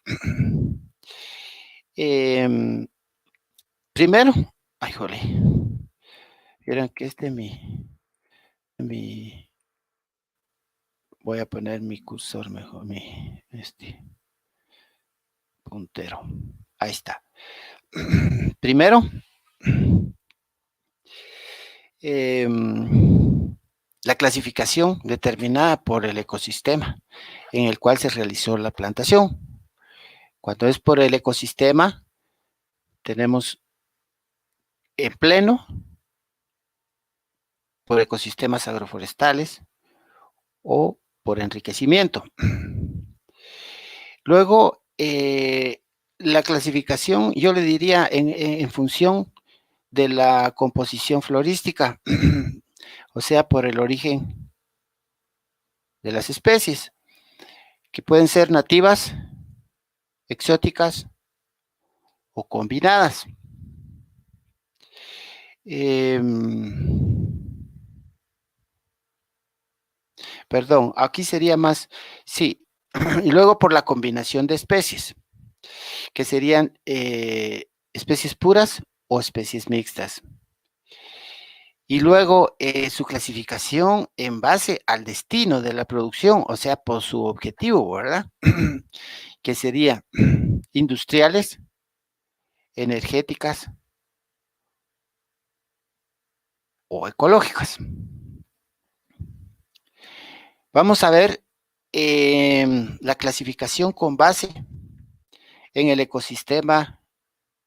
Primero, ay, jole, vieron que voy a poner mi cursor mejor, puntero. Ahí está. Primero, la clasificación determinada por el ecosistema en el cual se realizó la plantación. Cuando es por el ecosistema, tenemos en pleno, por ecosistemas agroforestales o por enriquecimiento. Luego, la clasificación, yo le diría en función de la composición florística, o sea, por el origen de las especies, que pueden ser nativas, exóticas o combinadas. Perdón, aquí sería más, sí, Y luego por la combinación de especies, que serían especies puras o especies mixtas. Y luego su clasificación en base al destino de la producción, o sea, por su objetivo, ¿verdad? Que sería industriales, energéticas o ecológicas. Vamos a ver la clasificación con base en el ecosistema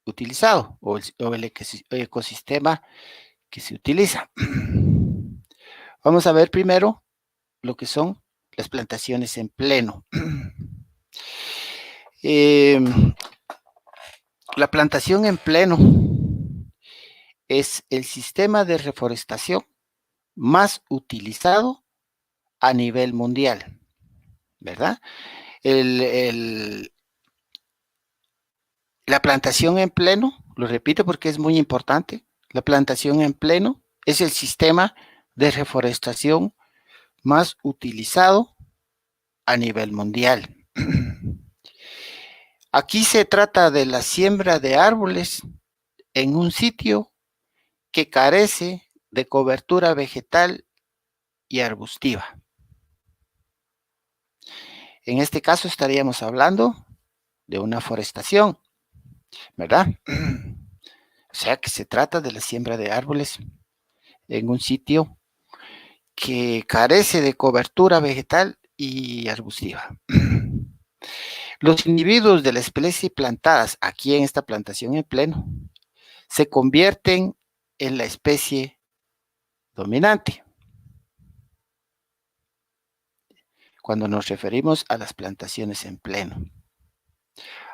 utilizado o el ecosistema que se utiliza. Vamos a ver primero lo que son las plantaciones en pleno. La plantación en pleno es el sistema de reforestación más utilizado a nivel mundial, ¿verdad? La plantación en pleno, lo repito porque es muy importante, la plantación en pleno es el sistema de reforestación más utilizado a nivel mundial. Aquí se trata de la siembra de árboles en un sitio que carece de cobertura vegetal y arbustiva. En este caso estaríamos hablando de una forestación, ¿verdad? O sea que se trata de la siembra de árboles en un sitio que carece de cobertura vegetal y arbustiva. Los individuos de la especie plantadas aquí en esta plantación en pleno se convierten en la especie dominante. Cuando nos referimos a las plantaciones en pleno.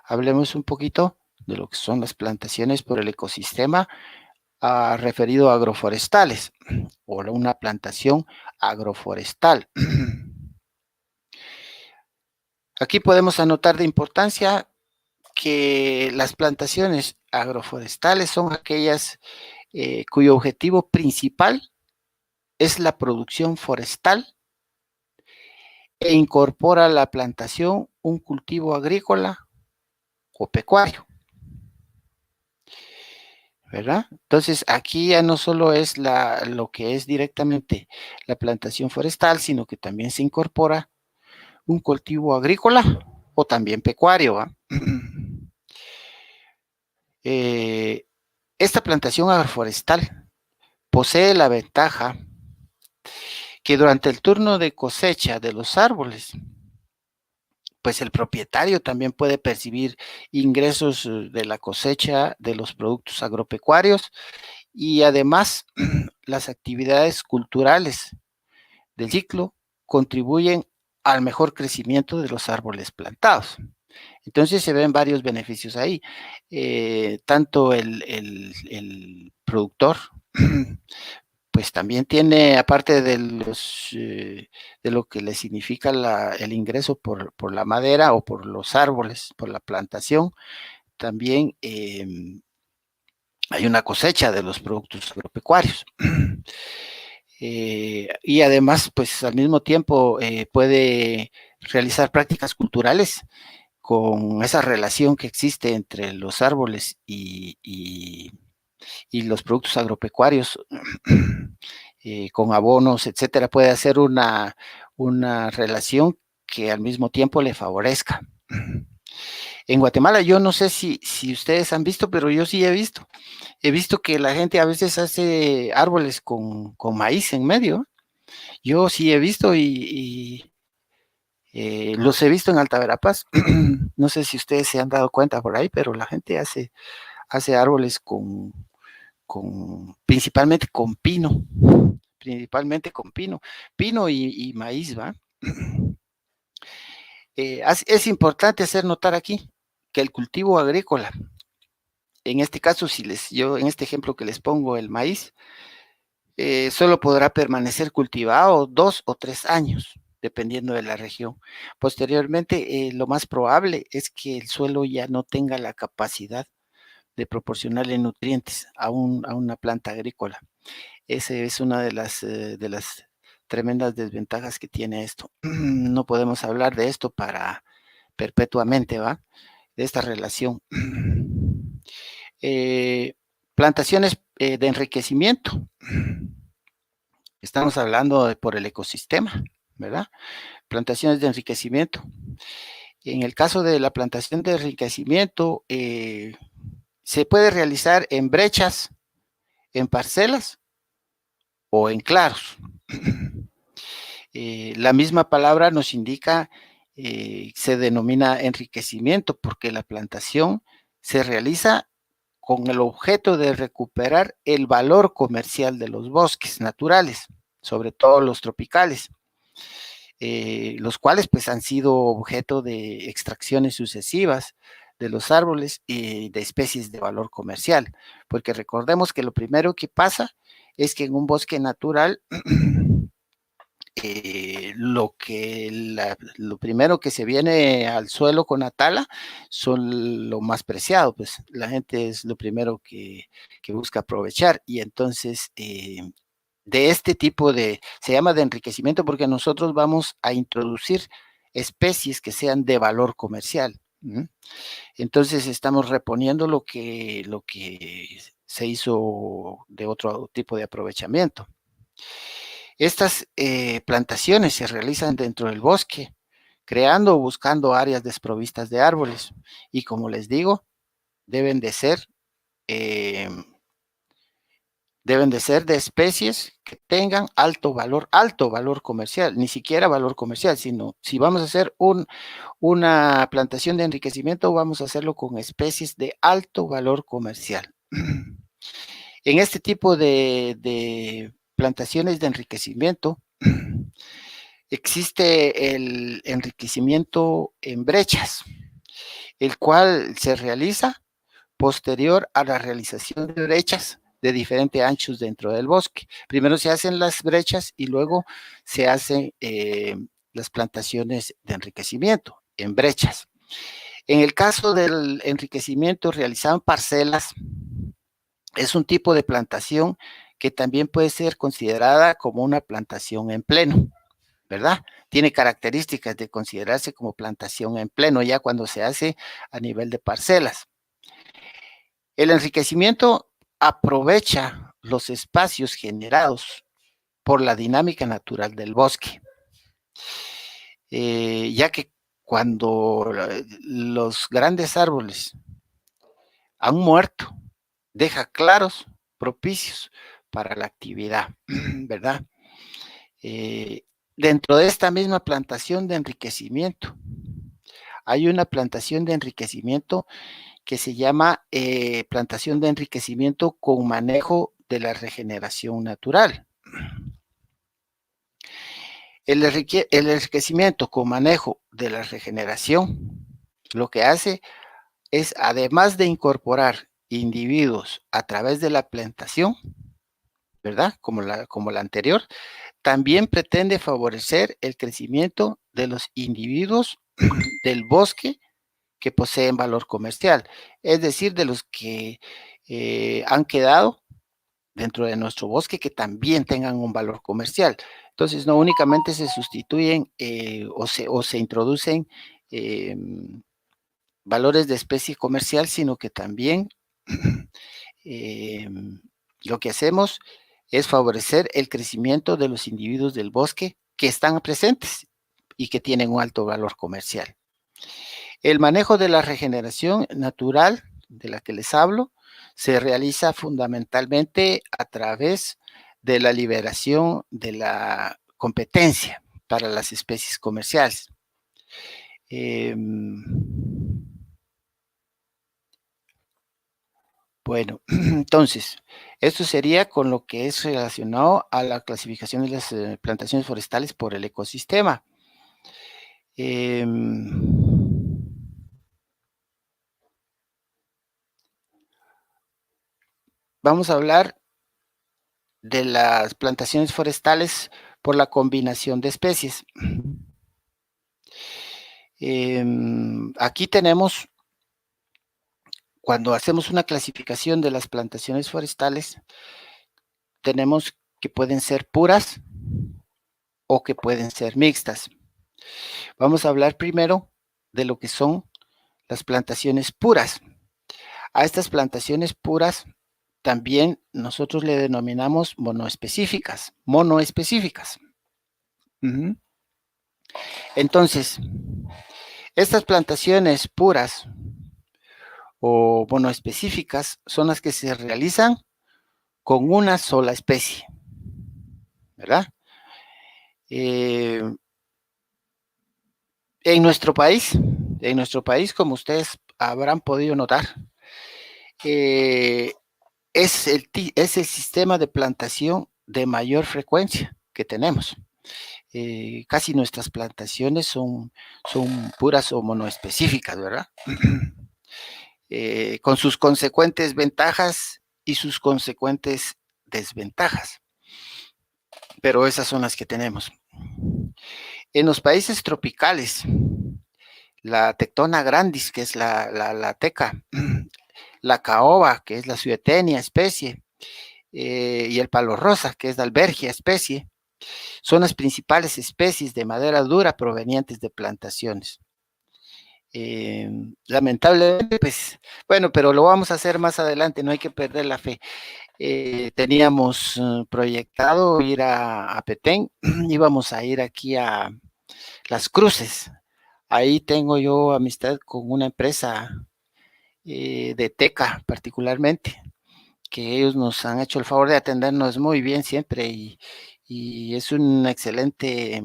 Hablemos un poquito de lo que son las plantaciones por el ecosistema referido a agroforestales o una plantación agroforestal. Aquí podemos anotar de importancia que las plantaciones agroforestales son aquellas cuyo objetivo principal es la producción forestal e incorpora a la plantación un cultivo agrícola o pecuario, ¿verdad? Entonces, aquí ya no solo es lo que es directamente la plantación forestal, sino que también se incorpora un cultivo agrícola o también pecuario. Esta plantación agroforestal posee la ventaja que durante el turno de cosecha de los árboles, pues el propietario también puede percibir ingresos de la cosecha de los productos agropecuarios y además las actividades culturales del ciclo contribuyen al mejor crecimiento de los árboles plantados. Entonces se ven varios beneficios ahí. Tanto el productor pues también tiene, aparte de de lo que le significa el ingreso por la madera o por los árboles, por la plantación, también hay una cosecha de los productos agropecuarios. Y además, pues al mismo tiempo puede realizar prácticas culturales con esa relación que existe entre los árboles y los productos agropecuarios con abonos, etcétera, puede hacer una relación que al mismo tiempo le favorezca. En Guatemala yo no sé si ustedes han visto, pero yo sí he visto. He visto que la gente a veces hace árboles con maíz en medio. Yo sí he visto y los he visto en Alta Verapaz. No sé si ustedes se han dado cuenta por ahí, pero la gente hace árboles principalmente con pino, pino y maíz, ¿va? Es importante hacer notar aquí que el cultivo agrícola, en este caso, yo en este ejemplo que les pongo el maíz, solo podrá permanecer cultivado 2 o 3 años, dependiendo de la región. Posteriormente, lo más probable es que el suelo ya no tenga la capacidad de proporcionarle nutrientes a una planta agrícola. Esa es una de las tremendas desventajas que tiene esto. No podemos hablar de esto para perpetuamente, ¿va? De esta relación. Plantaciones de enriquecimiento. Estamos hablando por el ecosistema, ¿verdad? Plantaciones de enriquecimiento. En el caso de la plantación de enriquecimiento, se puede realizar en brechas, en parcelas o en claros. La misma palabra nos indica, se denomina enriquecimiento porque la plantación se realiza con el objeto de recuperar el valor comercial de los bosques naturales, sobre todo los tropicales, los cuales pues han sido objeto de extracciones sucesivas de los árboles y de especies de valor comercial, porque recordemos que lo primero que pasa es que en un bosque natural lo primero que se viene al suelo con la tala son lo más preciado, pues la gente es lo primero que busca aprovechar y entonces de este tipo se llama de enriquecimiento porque nosotros vamos a introducir especies que sean de valor comercial. ¿Mm? Entonces estamos reponiendo lo que se hizo de otro tipo de aprovechamiento. Estas plantaciones se realizan dentro del bosque, creando o buscando áreas desprovistas de árboles. Y como les digo, deben de ser eh, de especies que tengan alto valor comercial, ni siquiera valor comercial, sino si vamos a hacer una plantación de enriquecimiento, vamos a hacerlo con especies de alto valor comercial. En este tipo de plantaciones de enriquecimiento, existe el enriquecimiento en brechas, el cual se realiza posterior a la realización de brechas de diferentes anchos dentro del bosque. Primero se hacen las brechas y luego se hacen las plantaciones de enriquecimiento en brechas. En el caso del enriquecimiento realizado en parcelas, es un tipo de plantación que también puede ser considerada como una plantación en pleno, ¿verdad? Tiene características de considerarse como plantación en pleno ya cuando se hace a nivel de parcelas. El enriquecimiento aprovecha los espacios generados por la dinámica natural del bosque, ya que cuando los grandes árboles han muerto, deja claros propicios para la actividad, ¿verdad? Dentro de esta misma plantación de enriquecimiento, hay una plantación de enriquecimiento que se llama plantación de enriquecimiento con manejo de la regeneración natural. El enriquecimiento con manejo de la regeneración lo que hace es, además de incorporar individuos a través de la plantación, ¿verdad? Como la anterior, también pretende favorecer el crecimiento de los individuos del bosque que poseen valor comercial, es decir, de los que han quedado dentro de nuestro bosque que también tengan un valor comercial. Entonces, no únicamente se sustituyen o se introducen valores de especie comercial, sino que también lo que hacemos es favorecer el crecimiento de los individuos del bosque que están presentes y que tienen un alto valor comercial. El manejo de la regeneración natural de la que les hablo se realiza fundamentalmente a través de la liberación de la competencia para las especies comerciales. Bueno, entonces, esto sería con lo que es relacionado a la clasificación de las plantaciones forestales por el ecosistema. Vamos a hablar de las plantaciones forestales por la combinación de especies. Aquí tenemos, cuando hacemos una clasificación de las plantaciones forestales, tenemos que pueden ser puras, o que pueden ser mixtas. Vamos a hablar primero de lo que son las plantaciones puras. A estas plantaciones puras también nosotros le denominamos monoespecíficas. Entonces, estas plantaciones puras o monoespecíficas son las que se realizan con una sola especie, ¿verdad? En nuestro país, como ustedes habrán podido notar, es el sistema de plantación de mayor frecuencia que tenemos. Casi nuestras plantaciones son puras o monoespecíficas, ¿verdad? Con sus consecuentes ventajas y sus consecuentes desventajas. Pero esas son las que tenemos. En los países tropicales, la Tectona grandis, que es la teca, la caoba, que es la suetenia especie, y el palo rosa, que es la albergia especie, son las principales especies de madera dura provenientes de plantaciones. Lamentablemente, pues, bueno, pero lo vamos a hacer más adelante, no hay que perder la fe. Teníamos proyectado ir a Petén, íbamos a ir aquí a Las Cruces. Ahí tengo yo amistad con una empresa de teca particularmente, que ellos nos han hecho el favor de atendernos muy bien siempre y es un excelente,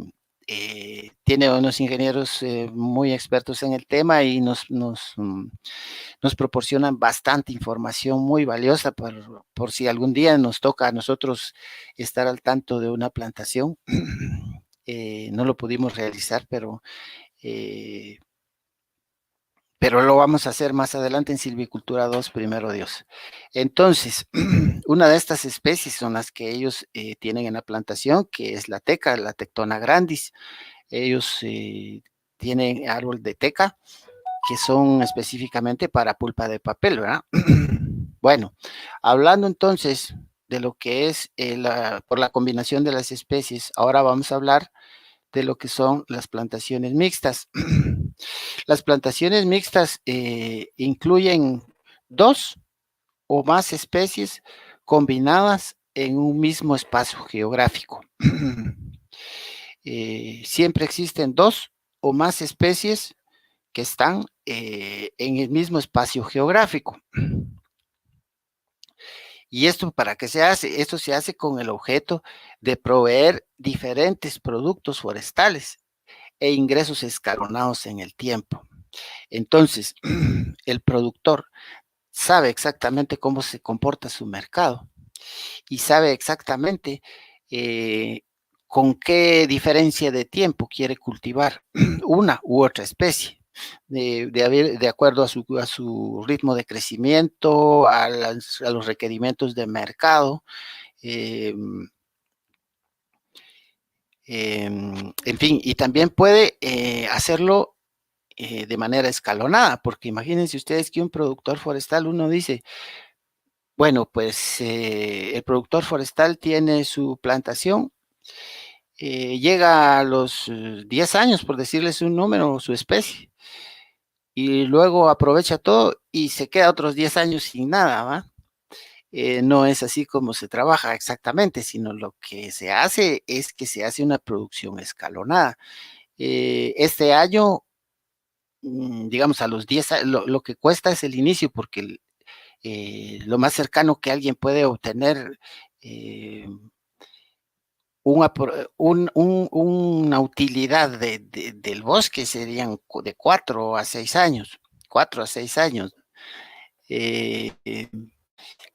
tiene unos ingenieros muy expertos en el tema y nos proporcionan bastante información muy valiosa por si algún día nos toca a nosotros estar al tanto de una plantación. No lo pudimos realizar, pero lo vamos a hacer más adelante en Silvicultura 2, primero Dios. Entonces, una de estas especies son las que ellos tienen en la plantación, que es la teca, la Tectona grandis. Ellos tienen árbol de teca, que son específicamente para pulpa de papel, ¿verdad? Bueno, hablando entonces de lo que es por la combinación de las especies, ahora vamos a hablar de lo que son las plantaciones mixtas. Las plantaciones mixtas incluyen 2 o más especies combinadas en un mismo espacio geográfico. Siempre existen 2 o más especies que están en el mismo espacio geográfico. ¿Y esto para qué se hace? Esto se hace con el objeto de proveer diferentes productos forestales e ingresos escalonados en el tiempo. Entonces, el productor sabe exactamente cómo se comporta su mercado y sabe exactamente con qué diferencia de tiempo quiere cultivar una u otra especie, de acuerdo a su ritmo de crecimiento, a los requerimientos de mercado. En fin, y también puede hacerlo de manera escalonada, porque imagínense ustedes que un productor forestal, uno dice, bueno, pues el productor forestal tiene su plantación, llega a los 10 años, por decirles un número, su especie, y luego aprovecha todo y se queda otros 10 años sin nada, ¿va? No es así como se trabaja exactamente, sino lo que se hace es que se hace una producción escalonada. Este año, digamos, a los 10 años, lo que cuesta es el inicio, porque lo más cercano que alguien puede obtener una utilidad del bosque serían de 4 a 6 años, 4 a 6 años,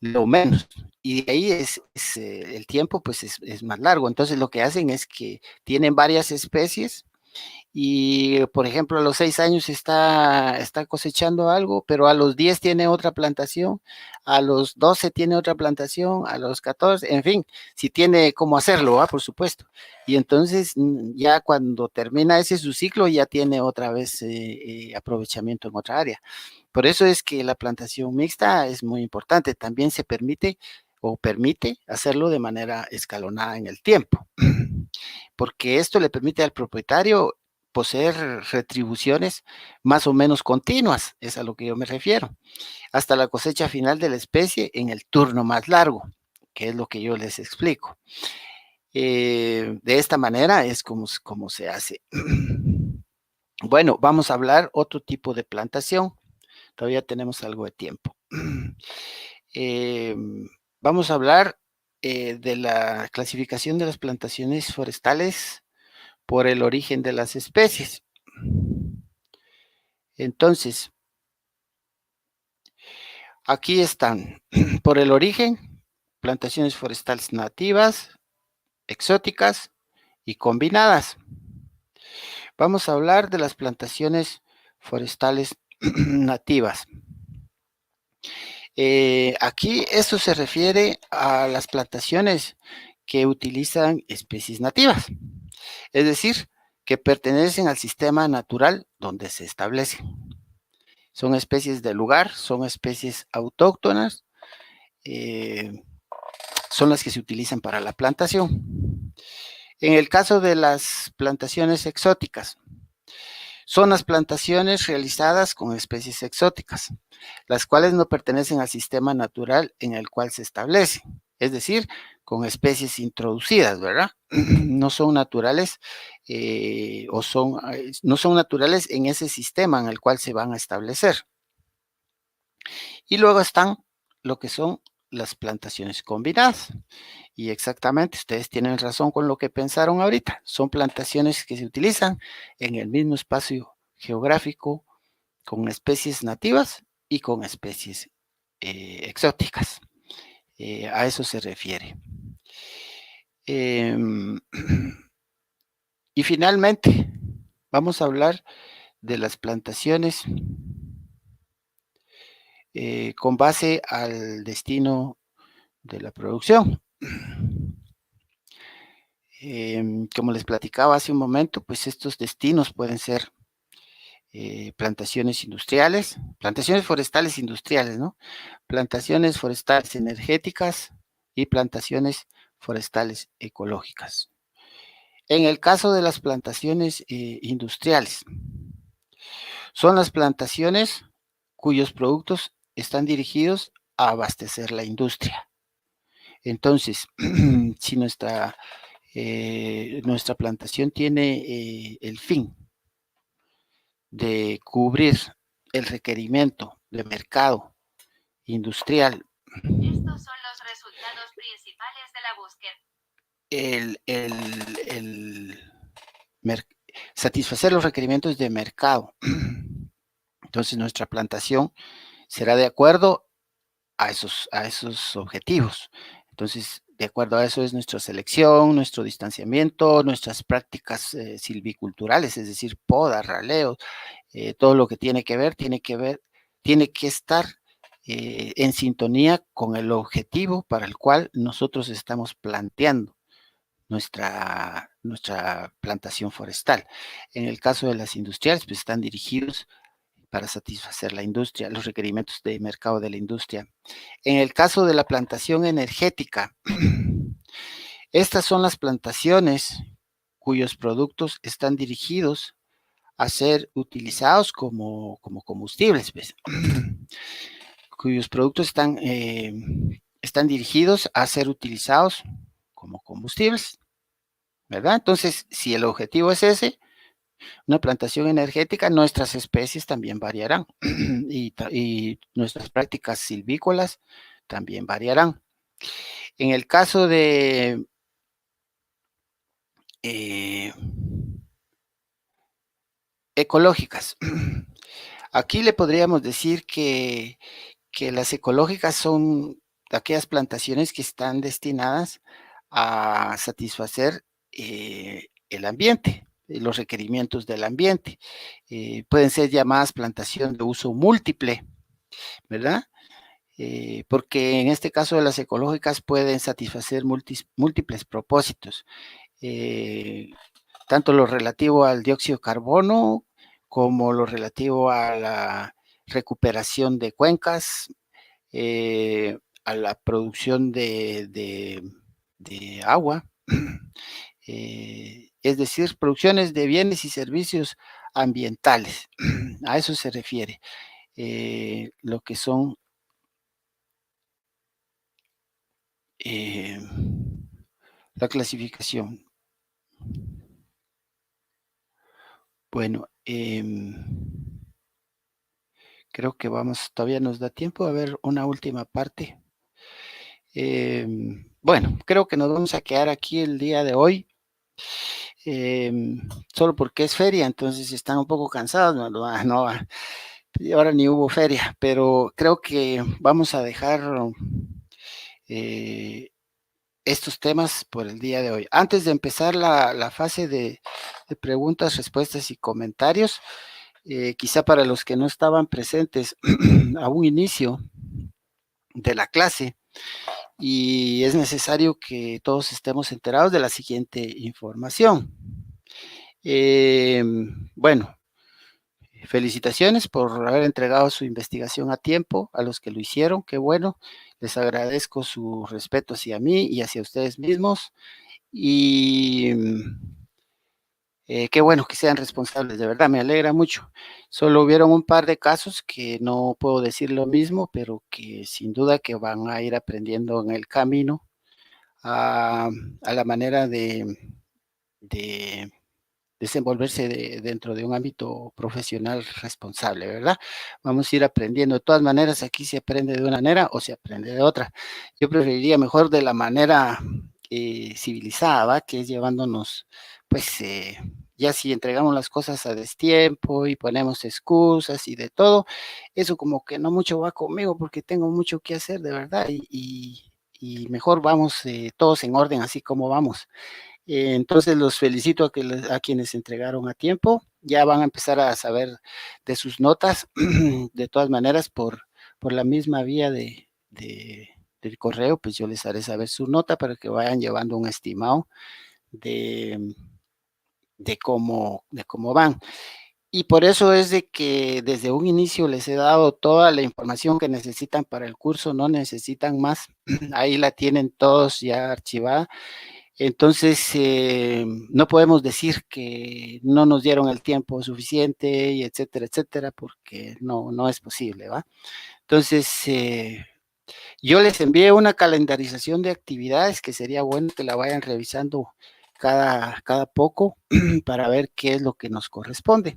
lo menos. Y de ahí el tiempo pues es más largo. Entonces lo que hacen es que tienen varias especies y, por ejemplo, a los 6 años está cosechando algo, pero a los 10 tiene otra plantación, a los 12 tiene otra plantación, a los 14, en fin, si tiene cómo hacerlo, por supuesto. Y entonces ya cuando termina ese su ciclo, ya tiene otra vez aprovechamiento en otra área. Por eso es que la plantación mixta es muy importante. También se permite o permite hacerlo de manera escalonada en el tiempo. porque esto le permite al propietario poseer retribuciones más o menos continuas, es a lo que yo me refiero, hasta la cosecha final de la especie en el turno más largo, que es lo que yo les explico. De esta manera es como se hace. Bueno, vamos a hablar otro tipo de plantación. Todavía tenemos algo de tiempo. Vamos a hablar de la clasificación de las plantaciones forestales por el origen de las especies. Entonces, aquí están, por el origen, plantaciones forestales nativas, exóticas y combinadas. Vamos a hablar de las plantaciones forestales nativas. Aquí esto se refiere a las plantaciones que utilizan especies nativas, es decir, que pertenecen al sistema natural donde se establecen. Son especies del lugar, son especies autóctonas, son las que se utilizan para la plantación. En el caso de las plantaciones exóticas, son las plantaciones realizadas con especies exóticas, las cuales no pertenecen al sistema natural en el cual se establece, es decir, con especies introducidas, ¿verdad? No son naturales no son naturales en ese sistema en el cual se van a establecer. Y luego están lo que son las plantaciones combinadas. Y exactamente, ustedes tienen razón con lo que pensaron ahorita. Son plantaciones que se utilizan en el mismo espacio geográfico con especies nativas y con especies exóticas. A eso se refiere. Y finalmente, vamos a hablar de las plantaciones con base al destino de la producción. Como les platicaba hace un momento, pues estos destinos pueden ser plantaciones industriales, plantaciones forestales industriales, ¿no? Plantaciones forestales energéticas y plantaciones forestales ecológicas. En el caso de las plantaciones industriales, son las plantaciones cuyos productos están dirigidos a abastecer la industria. Entonces, si nuestra plantación tiene el fin de cubrir el requerimiento de mercado industrial.
Estos son los resultados principales de la búsqueda.
Satisfacer los requerimientos de mercado. Entonces, nuestra plantación será de acuerdo a esos objetivos. Entonces, de acuerdo a eso es nuestra selección, nuestro distanciamiento, nuestras prácticas silviculturales, es decir, podas, raleos, todo lo que tiene que estar en sintonía con el objetivo para el cual nosotros estamos planteando nuestra plantación forestal. En el caso de las industriales, pues están dirigidos para satisfacer la industria, los requerimientos de mercado de la industria. En el caso de la plantación energética, estas son las plantaciones cuyos productos están dirigidos a ser utilizados como combustibles, ¿ves? Cuyos productos están dirigidos a ser utilizados como combustibles, ¿verdad? Entonces, si el objetivo es ese, una plantación energética, nuestras especies también variarán y nuestras prácticas silvícolas también variarán. En el caso de ecológicas, aquí le podríamos decir que las ecológicas son aquellas plantaciones que están destinadas a satisfacer el ambiente, los requerimientos del ambiente. Pueden ser llamadas plantación de uso múltiple, ¿verdad? Porque en este caso de las ecológicas pueden satisfacer múltiples propósitos, tanto lo relativo al dióxido de carbono como lo relativo a la recuperación de cuencas, a la producción de agua, es decir, producciones de bienes y servicios ambientales. A eso se refiere lo que son la clasificación. Bueno, creo que todavía nos da tiempo a ver una última parte. Bueno, creo que nos vamos a quedar aquí el día de hoy. Solo porque es feria, entonces están un poco cansados, no, y ahora ni hubo feria, pero creo que vamos a dejar estos temas por el día de hoy. Antes de empezar la fase de preguntas, respuestas y comentarios, quizá para los que no estaban presentes a un inicio de la clase, y es necesario que todos estemos enterados de la siguiente información. Bueno, felicitaciones por haber entregado su investigación a tiempo, a los que lo hicieron, qué bueno. Les agradezco su respeto hacia mí y hacia ustedes mismos. Y qué bueno que sean responsables, de verdad, me alegra mucho. Solo hubieron un par de casos que no puedo decir lo mismo, pero que sin duda que van a ir aprendiendo en el camino a la manera de desenvolverse dentro de un ámbito profesional responsable, ¿verdad? Vamos a ir aprendiendo. De todas maneras, aquí se aprende de una manera o se aprende de otra. Yo preferiría mejor de la manera civilizada, ¿va? Que es llevándonos, pues, ya si entregamos las cosas a destiempo y ponemos excusas y de todo, eso como que no mucho va conmigo porque tengo mucho que hacer, de verdad, y mejor vamos todos en orden, así como vamos. Entonces los felicito a quienes entregaron a tiempo. Ya van a empezar a saber de sus notas, de todas maneras, por la misma vía del correo, pues yo les haré saber su nota para que vayan llevando un estimado de, de cómo van. Y por eso es de que desde un inicio les he dado toda la información que necesitan para el curso, no necesitan más. Ahí la tienen todos ya archivada. Entonces, no podemos decir que no nos dieron el tiempo suficiente, y etcétera, etcétera, porque no es posible, ¿va? Entonces, yo les envié una calendarización de actividades que sería bueno que la vayan revisando cada poco para ver qué es lo que nos corresponde.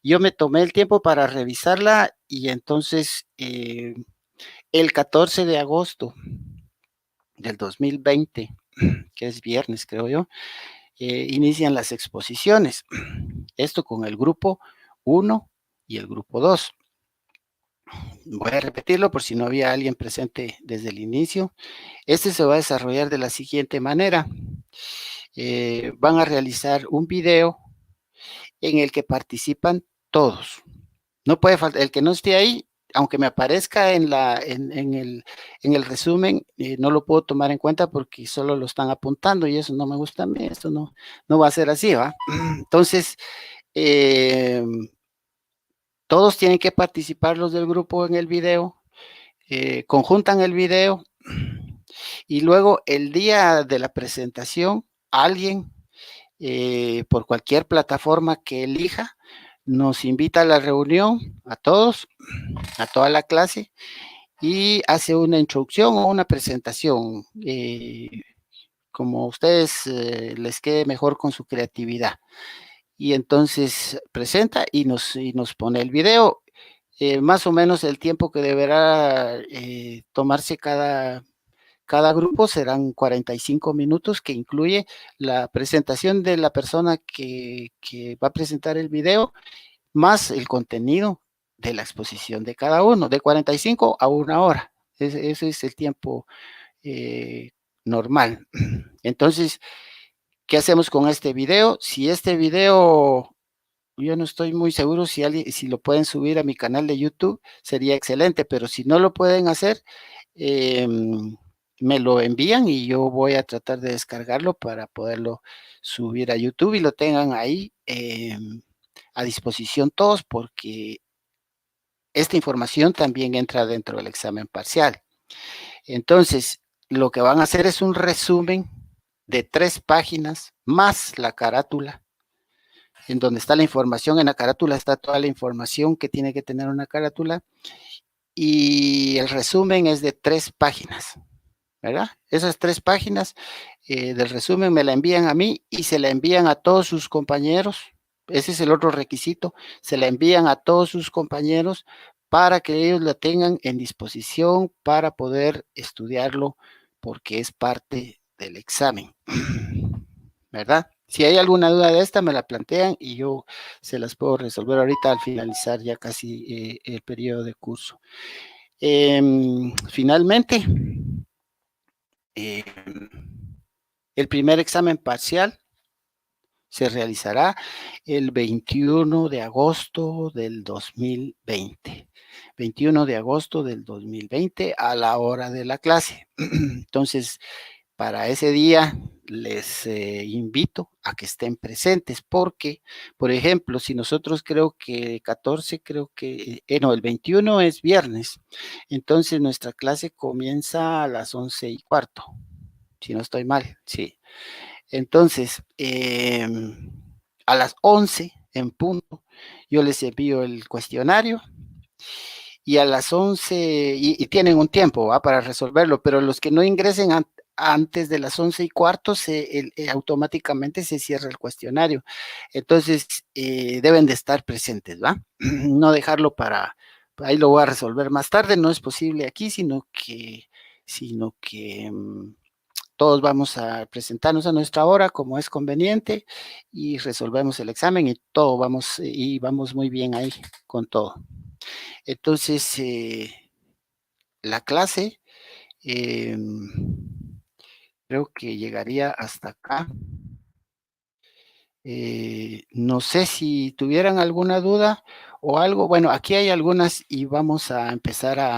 Yo me tomé el tiempo para revisarla y entonces el 14 de agosto del 2020, que es viernes, creo yo, inician las exposiciones. Esto con el grupo 1 y el grupo 2. Voy a repetirlo por si no había alguien presente desde el inicio. Este se va a desarrollar de la siguiente manera. Van a realizar un video en el que participan todos. No puede faltar, el que no esté ahí, aunque me aparezca en el resumen, no lo puedo tomar en cuenta porque solo lo están apuntando y eso no me gusta a mí, esto no va a ser así, ¿va? Entonces, todos tienen que participar los del grupo en el video, conjuntan el video y luego el día de la presentación, alguien por cualquier plataforma que elija, nos invita a la reunión, a todos, a toda la clase, y hace una introducción o una presentación, como a ustedes les quede mejor con su creatividad. Y entonces presenta y nos pone el video, más o menos el tiempo que deberá tomarse cada grupo serán 45 minutos, que incluye la presentación de la persona que va a presentar el video, más el contenido de la exposición de cada uno, de 45 a 1 hora. Ese es el tiempo normal. Entonces, ¿qué hacemos con este video? Si este video, yo no estoy muy seguro si lo pueden subir a mi canal de YouTube, sería excelente, pero si no lo pueden hacer, me lo envían y yo voy a tratar de descargarlo para poderlo subir a YouTube y lo tengan ahí a disposición todos, porque esta información también entra dentro del examen parcial. Entonces, lo que van a hacer es un resumen de 3 páginas más la carátula, en donde está la información. En la carátula está toda la información que tiene que tener una carátula, y el resumen es de 3 páginas, ¿verdad? Esas 3 páginas del resumen me la envían a mí y se la envían a todos sus compañeros. Ese es el otro requisito. Se la envían a todos sus compañeros para que ellos la tengan en disposición para poder estudiarlo, porque es parte del examen, ¿verdad? Si hay alguna duda de esta, me la plantean y yo se las puedo resolver ahorita al finalizar ya casi el periodo de curso. Finalmente, el primer examen parcial se realizará el 21 de agosto del 2020. 21 de agosto del 2020 a la hora de la clase. Entonces, para ese día les invito a que estén presentes porque, por ejemplo, si nosotros creo que 14, no, el 21 es viernes, entonces nuestra clase comienza a las 11:15, si no estoy mal, sí. Entonces, a las 11 en punto, yo les envío el cuestionario y a las 11, y tienen un tiempo para resolverlo, pero los que no ingresen antes de las 11:15, automáticamente se cierra el cuestionario. Entonces, deben de estar presentes, ¿va? No dejarlo ahí lo voy a resolver más tarde, no es posible aquí, sino que todos vamos a presentarnos a nuestra hora como es conveniente y resolvemos el examen y vamos muy bien ahí con todo. Entonces, la clase creo que llegaría hasta acá. No sé si tuvieran alguna duda o algo. Bueno, aquí hay algunas y vamos a empezar a